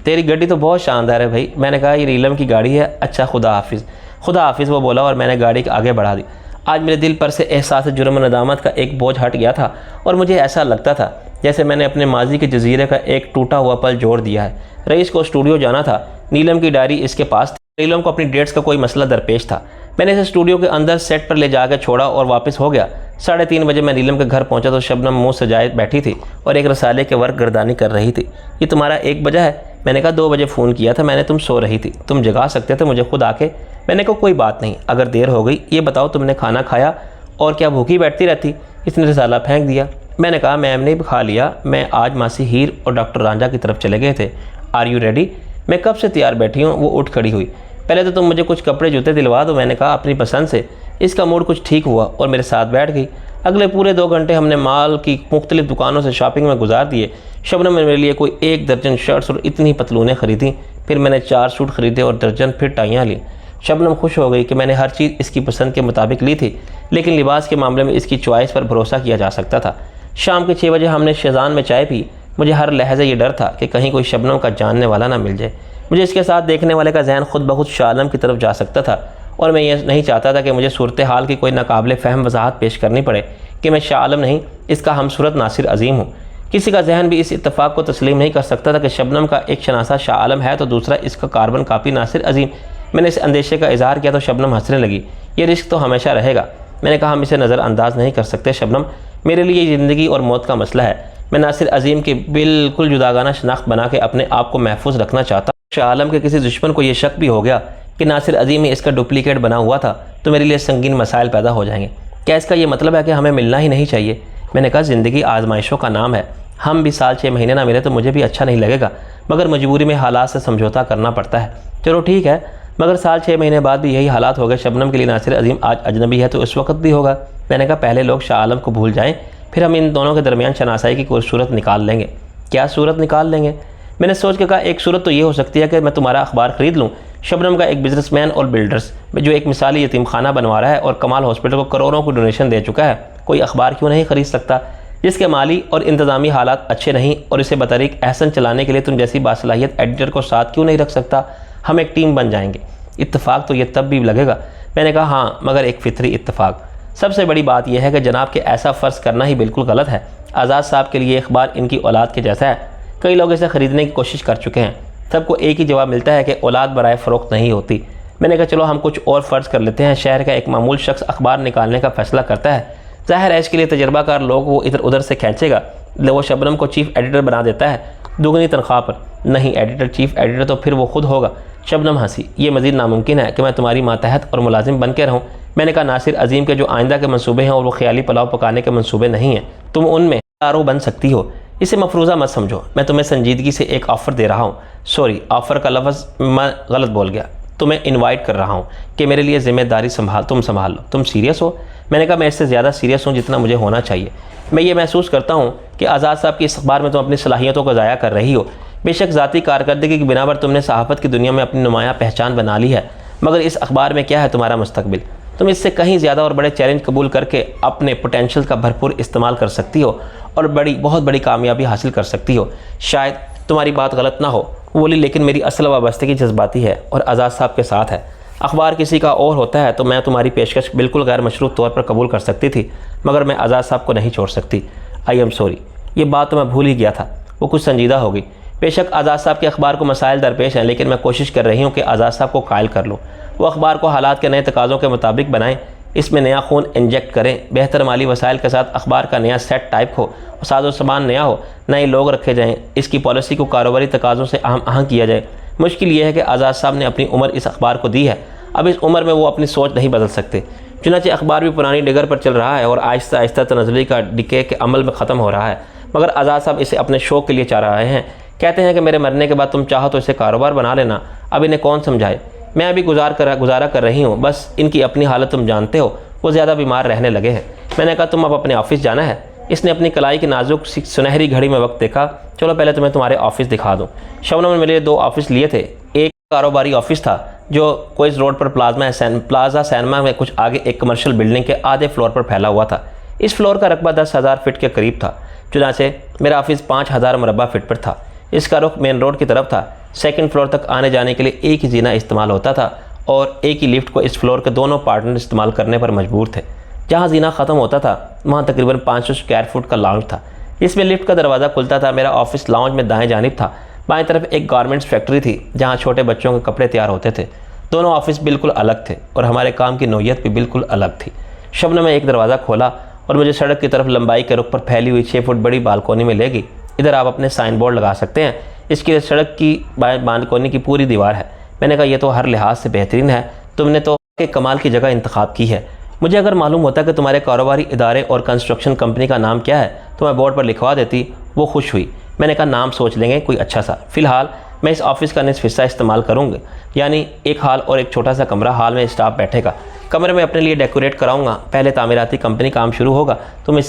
तेरी गड्डी तो बहुत शानदार है भाई। मैंने कहा ये नीलम की गाड़ी है, अच्छा खुदा हाफिज़। खुदा हाफिज़ वो बोला और मैंने गाड़ी आगे बढ़ा दी। आज मेरे दिल पर से एहसास जुर्म और नदामत का एक बोझ हट गया था और मुझे ऐसा लगता था जैसे मैंने अपने माजी के जजीरे का एक टूटा हुआ पल जोड़ दिया है। रईस को स्टूडियो जाना था, नीलम की डायरी इसके पास थी। नीलम को अपनी डेट्स का कोई मसला दरपेश था। मैंने इसे स्टूडियो के अंदर सेट पर ले जाकर छोड़ा और वापस हो गया। 3:30 बजे मैं नीलम के घर पहुंचा तो शबनम मुँह सजाए बैठी थी और एक रसाले के वर्क गर्दानी कर रही थी। ये तुम्हारा 1 बजा है? मैंने कहा 2 बजे फ़ोन किया था मैंने, तुम सो रही थी, तुम जगा सकते थे मुझे खुद आके। मैंने कहा कोई बात नहीं, अगर देर हो गई ये बताओ तुमने खाना खाया और क्या भूखी बैठती रहती? इसने रसाला फेंक दिया। मैंने कहा मैम ने भी खा लिया, मैं आज मासी हीर और डॉक्टर रांझा की तरफ चले गए थे। Are you ready? मैं कब से तैयार बैठी हूँ। वो उठ खड़ी हुई। पहले तो तुम मुझे कुछ कपड़े जूते दिलवा दो। मैंने कहा अपनी पसंद से। इसका मूड कुछ ठीक हुआ और मेरे साथ बैठ गई। अगले पूरे 2 घंटे हमने माल की मुख्तलिफ दुकानों से शॉपिंग में गुजार दिए। शबनम ने मेरे लिए कोई 1 दर्जन शर्ट्स और इतनी पतलूनें खरीदी। फिर मैंने 4 सूट खरीदे और दर्जन फिर टाइयाँ ली। शबनम खुश हो गई कि मैंने हर चीज़ इसकी पसंद के मुताबिक ली थी, लेकिन लिबास के मामले में इसकी चॉइस पर भरोसा किया जा सकता था। शाम के 6 बजे हमने शेजान में चाय पी। मुझे हर लहजे ये डर था कि कहीं कोई शबनम का जानने वाला ना मिल जाए। मुझे इसके साथ देखने वाले का जहन खुद ब खुद शाह आलम की तरफ जा सकता था और मैं ये नहीं चाहता था कि मुझे सूरत हाल की कोई नाकाबिले फ़हम वजाहत पेश करनी पड़े कि मैं शाह आलम नहीं, इसका हमसूरत नासिर अजीम हूँ। किसी का जहन भी इस इत्तेफाक को तस्लीम नहीं कर सकता था कि शबनम का एक शनासा शाह आलम है तो दूसरा इसका कार्बन कापी नासिर अजीम। मैंने इस अंदेशे का इजहार किया तो शबनम हंसने लगी। ये रिस्क तो हमेशा रहेगा। मैंने कहा हम इसे नज़रअंदाज नहीं कर सकते शबनम, मेरे लिए ज़िंदगी और मौत का मसला है। मैं नासिर अजीम की बिल्कुल जुदागाना शनाख्त बना के अपने आप को महफूज रखना चाहता। शाह आलम के किसी दुश्मन को यह शक भी हो गया कि नासिर अजीम ही इसका डुप्लीकेट बना हुआ था तो मेरे लिए संगीन मसाइल पैदा हो जाएंगे। क्या इसका ये मतलब है कि हमें मिलना ही नहीं चाहिए? मैंने कहा ज़िंदगी आजमाइशों का नाम है, हम भी साल 6 महीने ना मिले तो मुझे भी अच्छा नहीं लगेगा, मगर मजबूरी में हालात से समझौता करना पड़ता है। चलो ठीक है, मगर साल 6 महीने बाद भी यही हालात हो गए। शबनम के लिए नासिर अजीम आज अजनबी है तो इस वक्त भी होगा। मैंने कहा पहले लोग शाह आलम को भूल जाएँ, फिर हम इन दोनों के दरमियान शनासाई की कोई सूरत निकाल लेंगे। क्या सूरत निकाल लेंगे? मैंने सोच के कहा एक सूरत तो ये हो सकती है कि मैं तुम्हारा अखबार ख़रीद लूँ। शबनम का एक बिजनेसमैन और बिल्डर्स जो एक मिसाली यतीम खाना बनवा रहा है और कमाल हॉस्पिटल को करोड़ों की डोनेशन दे चुका है, कोई अखबार क्यों नहीं ख़रीद सकता जिसके माली और इंतज़ामी हालात अच्छे नहीं और इसे बतरीक एहसन चलाने के लिए तुम जैसी बासलाहियत एडिटर को साथ क्यों नहीं रख सकता? हम एक टीम बन जाएंगे। इत्तेफाक तो ये तब भी लगेगा। मैंने कहा हाँ, मगर एक फितरी इत्तेफाक। सबसे बड़ी बात यह है कि जनाब के ऐसा फ़र्ज़ करना ही बिल्कुल गलत है। आज़ाद साहब के लिए अखबार इनकी औलाद के जैसा है। कई लोग इसे ख़रीदने की कोशिश कर चुके हैं, सबको एक ही जवाब मिलता है कि औलाद बराए फ़रोख्त नहीं होती। मैंने कहा चलो हम कुछ और फ़र्ज़ कर लेते हैं। शहर का एक मामूल शख्स अखबार निकालने का फ़ैसला करता है। ज़ाहिर है इसके लिए तजर्बाकार लोग वो इधर उधर से खींचेगा। वो शबनम को चीफ़ एडिटर बना देता है दुगनी तनख्वाह पर। नहीं, एडिटर चीफ़ एडिटर तो फिर वो खुद होगा। शबनम हंसी। ये मज़ीद नामुमकिन है कि मैं तुम्हारी मातहत और मुलाजिम बन के रहूँ। मैंने कहा नासिर अजीम के जो आइंदा के मंसूबे हैं और वो ख्याली पुलाव पकाने के मंसूबे नहीं हैं, तुम उनमें आरो बन सकती हो। इसे मफरूज़ा मत समझो, मैं तुम्हें संजीदगी से एक ऑफ़र दे रहा हूँ। सॉरी, ऑफ़र का लफ्ज़ मैं गलत बोल गया। तुम्हें इनवाइट कर रहा हूँ कि मेरे लिए ज़िम्मेदारी तुम संभाल लो। तुम सीरियस हो? मैंने कहा मैं इससे ज़्यादा सीरियस हूँ जितना मुझे होना चाहिए। मैं ये महसूस करता हूँ कि आज़ाद साहब की इस अखबार में तुम अपनी सलाहियतों को ज़ाया कर रही हो। बेशक ज़ाती कारकर्दगी की बिना पर तुमने सहाफ़त की दुनिया में अपनी नुमायाँ पहचान बना ली है, मगर इस अखबार में क्या है तुम्हारा मुस्तकबिल? तुम इससे कहीं ज़्यादा और बड़े चैलेंज कबूल करके अपने पोटेंशियल का भरपूर इस्तेमाल कर सकती हो और बहुत बड़ी कामयाबी हासिल कर सकती हो। शायद तुम्हारी बात गलत ना हो बोली, लेकिन मेरी असल वाबस्तगी जज्बाती है और आज़ाद साहब के साथ है। अखबार किसी का और होता है तो मैं तुम्हारी पेशकश बिल्कुल गैर मशरूत तौर पर कबूल कर सकती थी, मगर मैं आज़ाद साहब को नहीं छोड़ सकती। आई एम सॉरी, ये बात तो मैं भूल ही गया था। वो कुछ संजीदा हो गई। बेशक आज़ाद साहब के अखबार को मसाइल दरपेश हैं, लेकिन मैं कोशिश कर रही हूँ कि आज़ाद साहब को कायल कर लूँ। वो अखबार को हालात के नए तकाज़ों के मुताबिक बनाएं, इसमें नया खून इंजेक्ट करें, बेहतर माली वसाइल के साथ अखबार का नया सेट टाइप हो, साजो सामान नया हो, नए लोग रखे जाएँ, इसकी पॉलिसी को कारोबारी तकाज़ों से आहंग किया जाए। मुश्किल ये है कि आज़ाद साहब ने अपनी उम्र इस अखबार को दी है, अब इस उम्र में वो अपनी सोच नहीं बदल सकते। चुनांचे अखबार भी पुरानी डिगर पर चल रहा है और आहिस्ता आहिस्ता तनज़्ज़ुली का डिके के अमल में ख़त्म हो रहा है, मगर आज़ाद साहब इसे अपने शौक़ के लिए चाह रहे हैं। कहते हैं कि मेरे मरने के बाद तुम चाहो तो इसे कारोबार बना लेना। अब इन्हें कौन समझाए, मैं अभी गुजारा कर रही हूँ, बस इनकी अपनी हालत तुम जानते हो, वो ज़्यादा बीमार रहने लगे हैं। मैंने कहा तुम अब अपने ऑफिस जाना है। इसने अपनी कलाई की नाजुक सुनहरी घड़ी में वक्त देखा। चलो पहले तुम्हें तुम्हारे ऑफिस दिखा दूँ। शबनम ने मेरे लिए 2 ऑफिस लिए थे। एक कारोबारी ऑफिस था जो क्वींस रोड पर प्लाजा सिनेमा में कुछ आगे एक कमर्शियल बिल्डिंग के आधे फ्लोर पर फैला हुआ था। इस फ्लोर का रकबा 10,000 फीट के करीब था। चुनांचे मेरा ऑफिस 5,000 मुरब्बा फीट पर था। इसका रुख मेन रोड की तरफ था। सेकंड फ्लोर तक आने जाने के लिए एक ही जीना इस्तेमाल होता था और एक ही लिफ्ट को इस फ्लोर के दोनों पार्टनर इस्तेमाल करने पर मजबूर थे। जहाँ जीना ख़त्म होता था वहाँ तकरीबन 500 स्क्वायर फुट का लाउंज था। इसमें लिफ्ट का दरवाज़ा खुलता था। मेरा ऑफिस लाउंज में दाएं जानिब था। बाएं तरफ एक गारमेंट्स फैक्ट्री थी जहाँ छोटे बच्चों के कपड़े तैयार होते थे। दोनों ऑफिस बिल्कुल अलग थे और हमारे काम की नौयत भी बिल्कुल अलग थी। शबनम ने एक दरवाज़ा खोला और मुझे सड़क की तरफ लंबाई के रुख पर फैली हुई 6 फुट बड़ी बालकोनी में ले गई। इधर आप अपने साइन बोर्ड लगा सकते हैं, इसके लिए सड़क की बालकोनी की पूरी दीवार है। मैंने कहा यह तो हर लिहाज से बेहतरीन है, तुमने तो एक कमाल की जगह इंतखाब की है। मुझे अगर मालूम होता कि तुम्हारे कारोबारी इदारे और कंस्ट्रक्शन कंपनी का नाम क्या है तो मैं बोर्ड पर लिखवा देती। वो खुश हुई। मैंने कहा नाम सोच लेंगे कोई अच्छा सा। फ़िलहाल मैं इस ऑफिस का निस्फ हिस्सा इस्तेमाल करूँगी, यानी एक हाल और एक छोटा सा कमरा। हाल में स्टाफ बैठेगा, कमरे में अपने लिए डेकोरेट कराऊंगा। पहले तामीराती कंपनी काम शुरू होगा। तुमने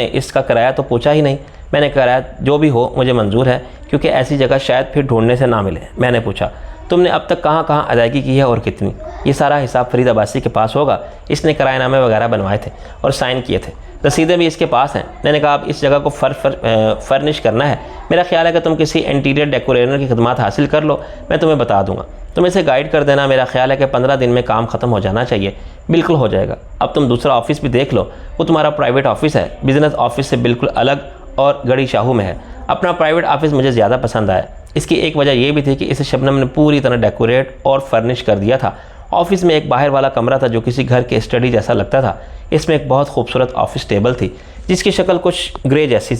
इसका किराया तो पूछा ही नहीं। मैंने किराया जो भी हो मुझे मंजूर है, क्योंकि ऐसी जगह शायद फिर ढूंढने से ना मिले। मैंने पूछा तुमने अब तक कहाँ कहाँ अदायगी की है और कितनी? ये सारा हिसाब फरीद अब्बासी के पास होगा। इसने किराएनामे वगैरह बनवाए थे और साइन किए थे, रसीदें भी इसके पास हैं। मैंने कहा अब इस जगह को फर्निश करना है। मेरा ख्याल है कि तुम किसी इंटीरियर डेकोरेटर की खिदमत हासिल कर लो, मैं तुम्हें बता दूंगा। तुम इसे गाइड कर देना। मेरा ख्याल है कि 15 दिन में काम ख़त्म हो जाना चाहिए। बिल्कुल हो जाएगा। अब तुम दूसरा ऑफिस भी देख लो, वो तुम्हारा प्राइवेट ऑफिस है, बिज़नेस ऑफिस से बिल्कुल अलग और गड़ी शाहू में है। अपना प्राइवेट ऑफिस मुझे ज़्यादा पसंद आया। इसकी एक वजह यह भी थी कि इसे शबनम ने पूरी तरह डेकोरेट और फर्निश कर दिया था। ऑफिस में एक बाहर वाला कमरा था जो किसी घर के स्टडी जैसा लगता था। इसमें एक बहुत खूबसूरत ऑफिस टेबल थी जिसकी शक्ल कुछ ग्रे जैसी।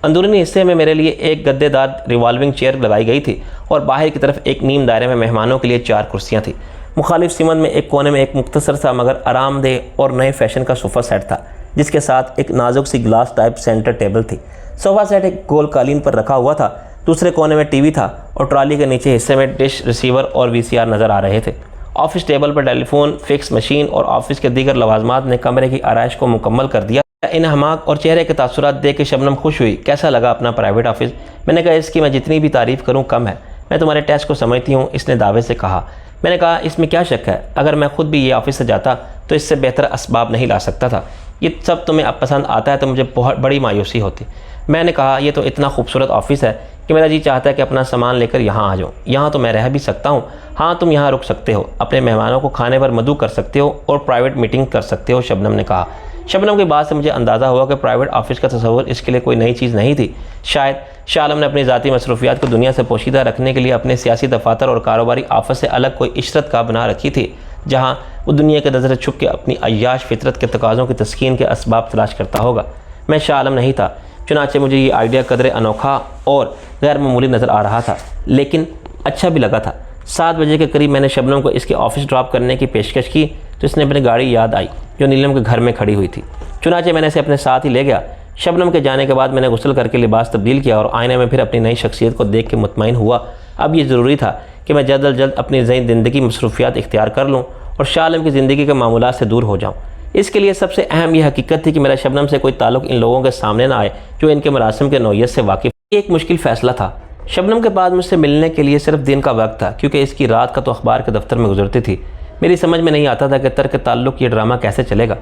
अंदरूनी हिस्से में मेरे लिए एक गद्देदार रिवॉल्विंग चेयर लगाई गई थी और बाहर की तरफ एक नीम दायरे में मेहमानों के लिए 4 कुर्सियाँ थीं। मुखालिफ सिमत में एक कोने में एक मुख्तसर सा मगर आरामदेह और नए फैशन का सोफ़ा सेट था, जिसके साथ एक नाजुक सी ग्लास टाइप सेंटर टेबल थी। सोफ़ा सेट एक गोल कालीन पर रखा हुआ था। दूसरे कोने में टीवी था और ट्रॉली के नीचे हिस्से में डिश, रिसीवर और वीसीआर नज़र आ रहे थे। ऑफिस टेबल पर टेलीफोन, फिक्स मशीन और ऑफिस के दीगर लवाजमात ने कमरे की आराइश को मुकम्मल कर दिया। इन हमाक और चेहरे के तासुरात देख के शबनम खुश हुई। कैसा लगा अपना प्राइवेट ऑफिस? मैंने कहा इसकी मैं जितनी भी तारीफ़ करूँ कम है। मैं तुम्हारे टेस्ट को समझती हूँ, इसने दावे से कहा। मैंने कहा इसमें क्या शक है, अगर मैं खुद भी ये ऑफिस से जाता तो इससे बेहतर असबाब नहीं ला सकता था। ये सब तुम्हें अब पसंद आता है तो मुझे बहुत बड़ी मायूसी होती। मैंने कहा यह तो इतना खूबसूरत ऑफिस है कि मेरा जी चाहता है कि अपना सामान लेकर यहाँ आ जाऊँ। यहाँ तो मैं रह भी सकता हूँ। हाँ, तुम यहाँ रुक सकते हो, अपने मेहमानों को खाने पर मदऊ कर सकते हो और प्राइवेट मीटिंग कर सकते हो, शबनम ने कहा। शबनम की बात से मुझे अंदाज़ा हुआ कि प्राइवेट ऑफिस का तस्वुर इसके लिए कोई नई चीज़ नहीं थी। शायद शालम ने अपनी ज़ाती मसरूफियात को दुनिया से पोशीदा रखने के लिए अपने सियासी दफातर और कारोबारी ऑफिस से अलग कोई इशरत का बना रखी थी, जहाँ वो दुनिया के नज़र छुप के अपनी अय्याश फितरत के तकाज़ों की तस्कीन के असबाब तलाश करता होगा। मैं शालम नहीं था, चुनाचे मुझे ये आइडिया कदरे अनोखा और गैर मामूली नज़र आ रहा था, लेकिन अच्छा भी लगा था। 7 बजे के करीब मैंने शबनम को इसके ऑफिस ड्रॉप करने की पेशकश की तो इसने अपनी गाड़ी याद आई जो नीलम के घर में खड़ी हुई थी। चुनाचे मैंने इसे अपने साथ ही ले गया। शबनम के जाने के बाद मैंने गुस्ल करके लिबास तब्दील किया और आईने में फिर अपनी नई शख्सियत को देख के मुतमईन हुआ। अब ये ज़रूरी था कि मैं जल्द अज जल्द अपनी नई ज़िंदगी मसरूफियात इख्तियार कर लूँ और शालम की ज़िंदगी के मामूलात से दूर हो जाऊँ। इसके लिए सबसे अहम यह हकीकत थी कि मेरा शबनम से कोई ताल्लुक़ इन लोगों के सामने ना आए जो इनके मरासिम के नौयत से वाकिफ़। एक मुश्किल फ़ैसला था। शबनम के बाद मुझसे मिलने के लिए सिर्फ दिन का वक्त था, क्योंकि इसकी रात का तो अखबार के दफ्तर में गुजरती थी। मेरी समझ में नहीं आता था कि तर्क ताल्लुक़ ये ड्रामा कैसे चलेगा।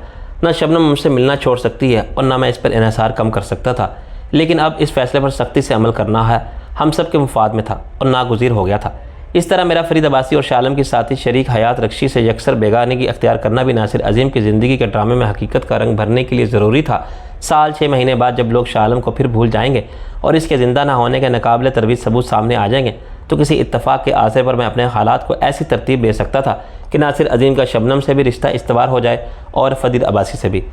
ना शबनम मुझसे मिलना छोड़ सकती है और ना मैं इस पर इन्हिसार कम कर सकता था, लेकिन अब इस फैसले पर सख्ती से अमल करना है हम सब के मुफाद में था और नागुज़ीर हो गया था। इस तरह मेरा फरीद अब्बासी और शाह आलम की साथी शरीक हयात रक्षी से यकसर बेगानगी अख्तियार करना भी नासिर अजीम की ज़िंदगी के ड्रामे में हकीकत का रंग भरने के लिए ज़रूरी था। साल 6 महीने बाद जब लोग शाह आलम को फिर भूल जाएंगे और इसके ज़िंदा ना होने के नाकाबिले तरवीज सबूत सामने आ जाएंगे, तो किसी इत्तफाक के आसरे पर मैं अपने हालात को ऐसी तरतीब दे सकता था कि नासिर अजीम का शबनम से भी रिश्ता इस्तवार हो जाए और फरीद अब्बासी से भी।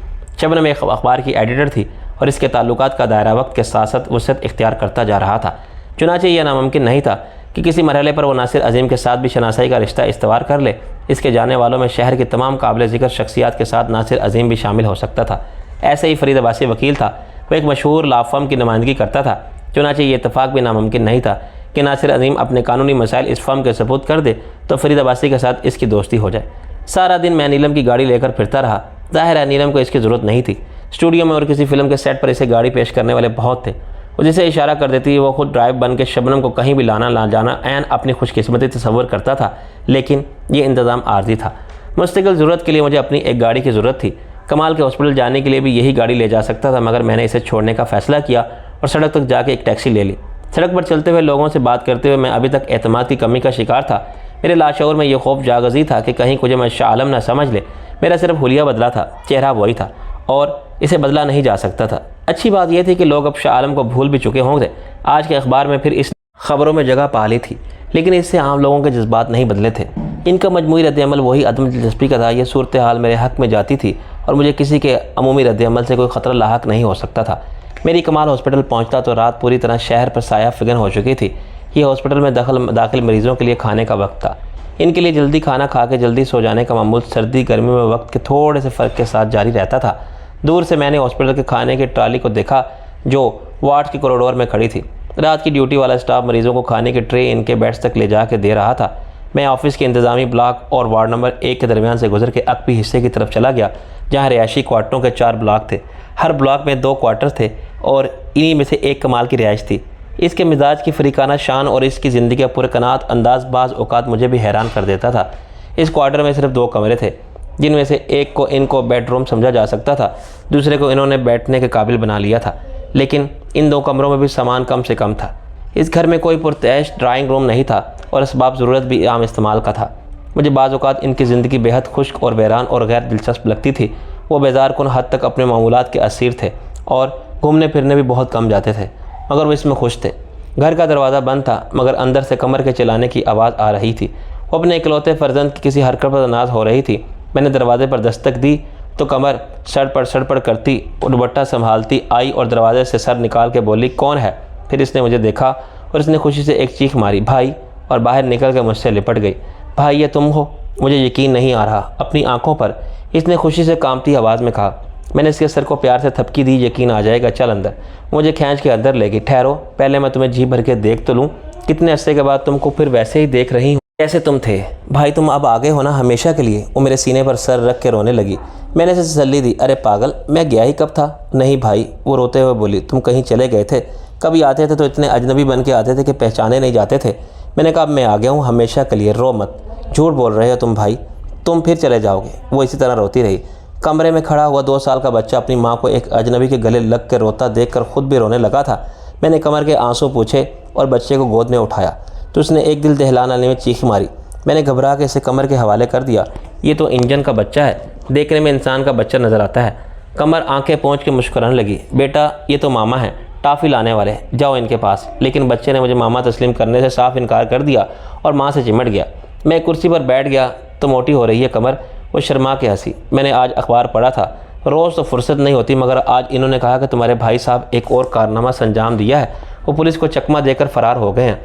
शबनम एक अखबार की एडिटर थी और इसके ताल्लुकात का दायरा वक्त के साथ साथ वसअत इख्तियार करता जा रहा था। चुनांचे यह नामुमकिन नहीं था कि किसी मरहले पर वो नासिर अजीम के साथ भी शनासाई का रिश्ता इस्तवार कर ले। इसके जाने वालों में शहर की तमाम काबिल ज़िक्र शख्सियात के साथ नासिर अजीम भी शामिल हो सकता था। ऐसे ही फरीद अब्बासी वकील था, वो एक मशहूर लॉ फर्म की नुमाइंदगी करता था। चुनांचे ये इत्तफाक भी नामुमकिन नहीं था कि नासिर अजीम अपने कानूनी मसाइल इस फर्म के सबूत कर दे तो फरीद अब्बासी के साथ इसकी दोस्ती हो जाए। सारा दिन मैं नीलम की गाड़ी लेकर फिरता रहा। ज़ाहिर है नीलम को इसकी ज़रूरत नहीं थी। स्टूडियो में और किसी फिल्म के सेट पर इसे गाड़ी पेश करने वाले बहुत थे। वो जिसे इशारा कर देती वो खुद ड्राइव बन के शबनम को कहीं भी लाना ला जाना ऐन अपनी खुशकिस्मती तस्वर करता था। लेकिन ये इंतज़ाम आर्जी था। मुस्तकिल ज़रूरत के लिए मुझे अपनी एक गाड़ी की ज़रूरत थी। कमाल के हॉस्पिटल जाने के लिए भी यही गाड़ी ले जा सकता था, मगर मैंने इसे छोड़ने का फ़ैसला किया और सड़क तक जाके एक टैक्सी ले ली। सड़क पर चलते हुए लोगों से बात करते हुए मैं अभी तक एतमाद की कमी का शिकार था। मेरे लाशऊर में यह खौफ जागज़ी था कि कहीं मुझे मैं शाह आलम न समझ ले। मेरा सिर्फ हुलिया बदला था, चेहरा वही था और इसे बदला नहीं जा सकता था। अच्छी बात यह थी कि लोग अब शाह आलम को भूल भी चुके होंगे। आज के अखबार में फिर इस खबरों में जगह पा ली थी, लेकिन इससे आम लोगों के जज्बात नहीं बदले थे। इनका मजमूई रद्द-ए-अमल वही अदम दिलचस्पी का था। यह सूरत हाल मेरे हक़ में जाती थी और मुझे किसी के अमूमी रद्द-ए-अमल से कोई ख़तरा लाहक नहीं हो सकता था। मेरी कमाल हॉस्पिटल पहुंचता तो रात पूरी तरह शहर पर साया फिगन हो चुकी थी। ये हॉस्पिटल में दाखिल मरीज़ों के लिए खाने का वक्त था। इनके लिए जल्दी खाना खा के जल्दी सो जाने का मामूल सर्दी गर्मी में वक्त के थोड़े से फ़र्क के साथ जारी रहता था। दूर से मैंने हॉस्पिटल के खाने की ट्राली को देखा जो वार्ड के कॉरिडोर में खड़ी थी। रात की ड्यूटी वाला स्टाफ मरीज़ों को खाने की ट्रे इनके बेड्स तक ले जा के दे रहा था। मैं ऑफिस के इंतज़ामी ब्लॉक और वार्ड नंबर 1 के दरमियान से गुजर के अकबी हिस्से की तरफ चला गया, जहाँ रिहायशी क्वार्टरों के 4 ब्लॉक थे। हर ब्लॉक में 2 क्वार्टर थे और इन्हीं में से एक कमाल की रिहाइश थी। इसके मिजाज की फरीकाना शान और इसकी ज़िंदगी का पुरकनात अंदाज बाज़ औक़ात मुझे भी हैरान कर देता था। इस क्वार्टर में सिर्फ 2 कमरे थे, जिनमें से एक को इनको बेडरूम समझा जा सकता था, दूसरे को इन्होंने बैठने के काबिल बना लिया था। लेकिन इन 2 कमरों में भी सामान कम से कम था। इस घर में कोई पुरतैश ड्राइंग रूम नहीं था और असबाब ज़रूरत भी आम इस्तेमाल का था। मुझे बाज़ औक़ात इनकी ज़िंदगी बेहद खुश्क और वीरान और गैर दिलचस्प लगती थी। वो बेजार कुन हद तक अपने मामूलात के असीर थे और घूमने फिरने भी बहुत कम जाते थे, मगर वो इसमें खुश थे। घर का दरवाज़ा बंद था, मगर अंदर से कमर के चलाने की आवाज़ आ रही थी। वो अपने इकलौते फ़र्जंद की किसी हरकत पर नाज हो रही थी। मैंने दरवाजे पर दस्तक दी तो कमर सड़पड़ करती और दुपट्टा संभालती आई और दरवाजे से सर निकाल के बोली, कौन है? फिर इसने मुझे देखा और इसने खुशी से एक चीख मारी, भाई, और बाहर निकल कर मुझसे लिपट गई। भाई, ये तुम हो? मुझे यकीन नहीं आ रहा अपनी आंखों पर। इसने खुशी से कांपती आवाज़ में कहा। मैंने इसके सर को प्यार से थपकी दी, यकीन आ जाएगा, चल अंदर। मुझे खींच के अंदर ले गई। ठहरो, पहले मैं तुम्हें जी भर के देख तो लूँ। कितने अरसे के बाद तुमको फिर वैसे ही देख रही हूँ जैसे तुम थे। भाई, तुम अब आगे हो ना हमेशा के लिए? वो मेरे सीने पर सर रख के रोने लगी। मैंने इसे तसल्ली दी। अरे पागल, मैं गया ही कब था? नहीं भाई, वो रोते हुए बोली, तुम कहीं चले गए थे? कभी आते थे तो इतने अजनबी बन के आते थे कि पहचाने नहीं जाते थे। मैंने कहा, मैं आ गया हूँ हमेशा के लिए, रो मत। झूठ बोल रहे हो तुम भाई, तुम फिर चले जाओगे। वो इसी तरह रोती रही। कमरे में खड़ा हुआ 2 साल का बच्चा अपनी माँ को एक अजनबी के गले लग कर रोता देखकर खुद भी रोने लगा था। मैंने कमर के आंसू पूछे और बच्चे को गोद में उठाया तो उसने एक दिल दहलाने में चीख मारी। मैंने घबरा के इसे कमर के हवाले कर दिया। ये तो इंजन का बच्चा है, देखने में इंसान का बच्चा नज़र आता है। कमर आंखें पोंछ के मुस्कुराने लगी। बेटा, ये तो मामा हैं, टॉफ़ी लाने वाले, जाओ इनके पास। लेकिन बच्चे ने मुझे मामा तस्लीम करने से साफ इनकार कर दिया और माँ से चिमट गया। मैं कुर्सी पर बैठ गया तो मोटी हो रही है कमर। वो शर्मा के हंसी। मैंने आज अखबार पढ़ा था। रोज़ तो फुर्सत नहीं होती, मगर आज इन्होंने कहा कि तुम्हारे भाई साहब एक और कारनामा संजाम दिया है। वो पुलिस को चकमा देकर फ़रार हो गए हैं।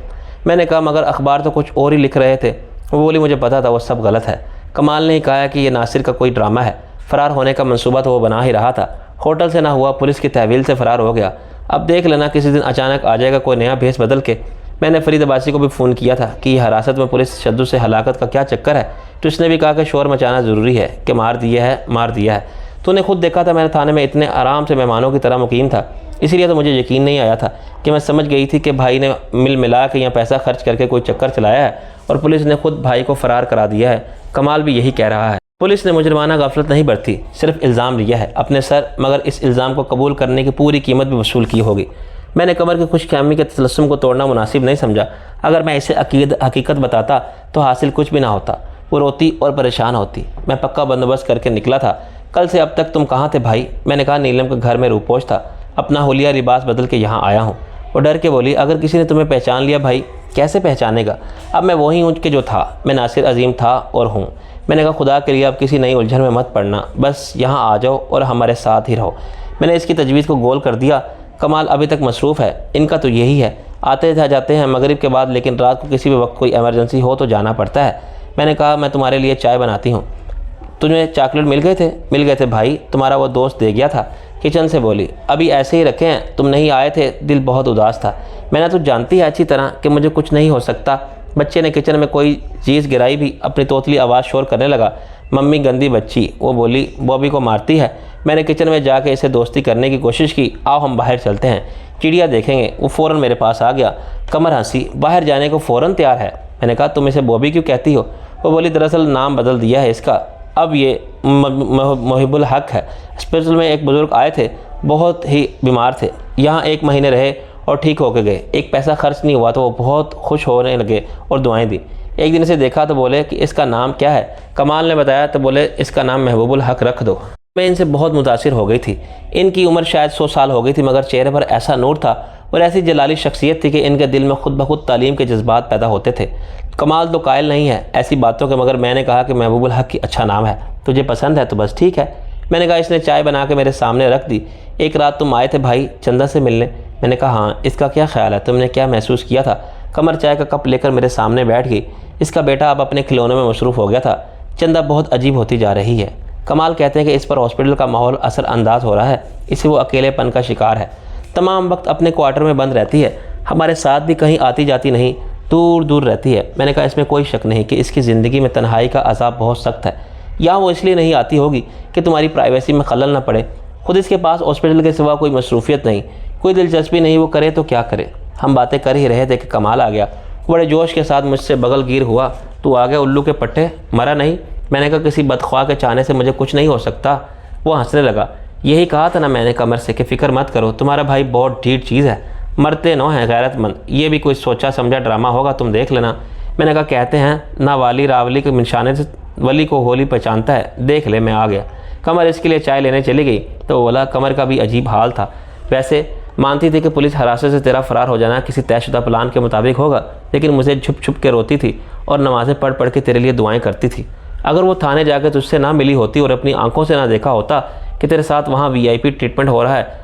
मैंने कहा, मगर अखबार तो कुछ और ही लिख रहे थे। वो बोली, मुझे पता था वो सब गलत है। कमाल ने कहा कि ये नासिर का कोई ड्रामा है। फ़रार होने का मंसूबा तो वो बना ही रहा था। होटल से ना हुआ, पुलिस की तहवील से फ़रार हो गया। अब देख लेना, किसी दिन अचानक आ जाएगा कोई नया भेस बदल के। मैंने फरीद अब्बासी को भी फ़ोन किया था कि हिरासत में पुलिस तशद्दुद से हलाकत का क्या चक्कर है, तो उसने भी कहा कि शोर मचाना ज़रूरी है कि मार दिया है। तूने खुद देखा था, मैंने थाने में इतने आराम से मेहमानों की तरह मुकीम था, इसीलिए तो मुझे यकीन नहीं आया था कि मैं समझ गई थी कि भाई ने मिला के यहाँ पैसा खर्च करके कोई चक्कर चलाया है और पुलिस ने खुद भाई को फ़रार करा दिया है। कमाल भी यही कह रहा है। पुलिस ने मुजरमाना गफलत नहीं बरती, सिर्फ इल्ज़ाम लिया है अपने सर, मगर इस इल्ज़ाम को कबूल करने की पूरी कीमत भी वसूल की होगी। मैंने कमर की खुशफहमी के तलस्सुम को तोड़ना मुनासिब नहीं समझा। अगर मैं इसे हकीकत बताता तो हासिल कुछ भी ना होता। वो रोती और परेशान होती। मैं पक्का बंदोबस्त करके निकला था। कल से अब तक तुम कहाँ थे भाई? मैंने कहा नीलम के घर में रूपोश था, अपना हुलिया लिबास बदल के यहाँ आया हूँ। वो डर के बोली, अगर किसी ने तुम्हें पहचान लिया भाई? कैसे पहचानेगा? अब मैं वही हूँ कि जो था। मैं नासिर अजीम था और हूँ। मैंने कहा खुदा के लिए अब किसी नई उलझन में मत पड़ना, बस यहाँ आ जाओ और हमारे साथ ही रहो। मैंने इसकी तजवीज़ को गोल कर दिया। कमाल अभी तक मसरूफ़ है, इनका तो यही है, आते जाते हैं मगरिब के बाद, लेकिन रात को किसी भी वक्त कोई इमरजेंसी हो तो जाना पड़ता है। मैंने कहा मैं तुम्हारे लिए चाय बनाती हूँ। तुम्हें चॉकलेट मिल गए थे? मिल गए थे भाई, तुम्हारा वो दोस्त दे गया था। किचन से बोली, अभी ऐसे ही रखे हैं, तुम नहीं आए थे, दिल बहुत उदास था। मैंने तो जानती है अच्छी तरह कि मुझे कुछ नहीं हो सकता। बच्चे ने किचन में कोई चीज़ गिराई भी अपनी तोतली आवाज़ शोर करने लगा। मम्मी गंदी बच्ची, वो बोली, बॉबी को मारती है। मैंने किचन में जाके इसे दोस्ती करने की कोशिश की। आओ हम बाहर चलते हैं, चिड़िया देखेंगे। वो फ़ौरन मेरे पास आ गया। कमर हंसी, बाहर जाने को फ़ौरन तैयार है। मैंने कहा तुम इसे बॉबी क्यों कहती हो? वो बोली, दरअसल नाम बदल दिया है इसका, अब ये मोहिबुल हक है। हॉस्पिटल में एक बुज़ुर्ग आए थे, बहुत ही बीमार थे, यहाँ 1 महीने रहे और ठीक होकर गए। एक पैसा खर्च नहीं हुआ तो वो बहुत खुश होने लगे और दुआएं दी। एक दिन इसे देखा तो बोले कि इसका नाम क्या है? कमाल ने बताया तो बोले इसका नाम महबूबुल हक रख दो। मैं इनसे बहुत मुतासिर हो गई थी। इनकी उम्र शायद 100 साल हो गई थी, मगर चेहरे पर ऐसा नूर था और ऐसी जलाली शख्सियत थी कि इनके दिल में खुद ब खुद तालीम के जज्बात पैदा होते थे। कमाल तो कायल नहीं है ऐसी बातों के, मगर मैंने कहा कि महबूबुल हक की अच्छा नाम है, तुझे पसंद है तो बस ठीक है। मैंने कहा। इसने चाय बना के मेरे सामने रख दी। एक रात तुम आए थे भाई चंदा से मिलने? मैंने कहा हाँ। इसका क्या ख्याल है? तुमने क्या महसूस किया था? कमर चाय का कप लेकर मेरे सामने बैठ गई। इसका बेटा अब अपने खिलौनों में मसरूफ़ हो गया था। चंदा बहुत अजीब होती जा रही है। कमाल कहते हैं कि इस पर हॉस्पिटल का माहौल असरअंदाज हो रहा है, इसे वो अकेलेपन का शिकार है। तमाम वक्त अपने क्वार्टर में बंद रहती है, हमारे साथ भी कहीं आती जाती नहीं, दूर दूर रहती है। मैंने कहा इसमें कोई शक नहीं कि इसकी ज़िंदगी में तन्हाई का अज़ाब बहुत सख्त है। या वो इसलिए नहीं आती होगी कि तुम्हारी प्राइवेसी में खलल ना पड़े। खुद इसके पास हॉस्पिटल के सिवा कोई मसरूफियत नहीं, कोई दिलचस्पी नहीं, वो करे तो क्या करे। हम बातें कर ही रहे थे कि कमाल आ गया। बड़े जोश के साथ मुझसे बगल गिर हुआ। तू आ गया उल्लू के पट्टे, मरा नहीं? मैंने कहा किसी बदख्वाह के चाहने से मुझे कुछ नहीं हो सकता। वो हंसने लगा। यही कहा था ना मैंने कमर से कि फ़िक्र मत करो, तुम्हारा भाई बहुत ढीठ चीज़ है, मरते नो है गैरतमंद। ये भी कोई सोचा समझा ड्रामा होगा, तुम देख लेना। मैंने कहा कहते हैं ना वाली रावली के निशाने से वली को होली पहचानता है, देख ले मैं आ गया। कमर इसके लिए चाय लेने चली गई तो बोला। कमर का भी अजीब हाल था। वैसे मानती थी कि पुलिस हिरासत से तेरा फ़रार हो जाना किसी तयशुदा प्लान के मुताबिक होगा, लेकिन मुझे छुप छुप के रोती थी और नमाज़ें पढ़ पढ़ के तेरे लिए दुआएं करती थी। अगर वो थाने जाकर तुझसे ना मिली होती और अपनी आंखों से ना देखा होता कि तेरे साथ वहाँ VIP ट्रीटमेंट हो रहा है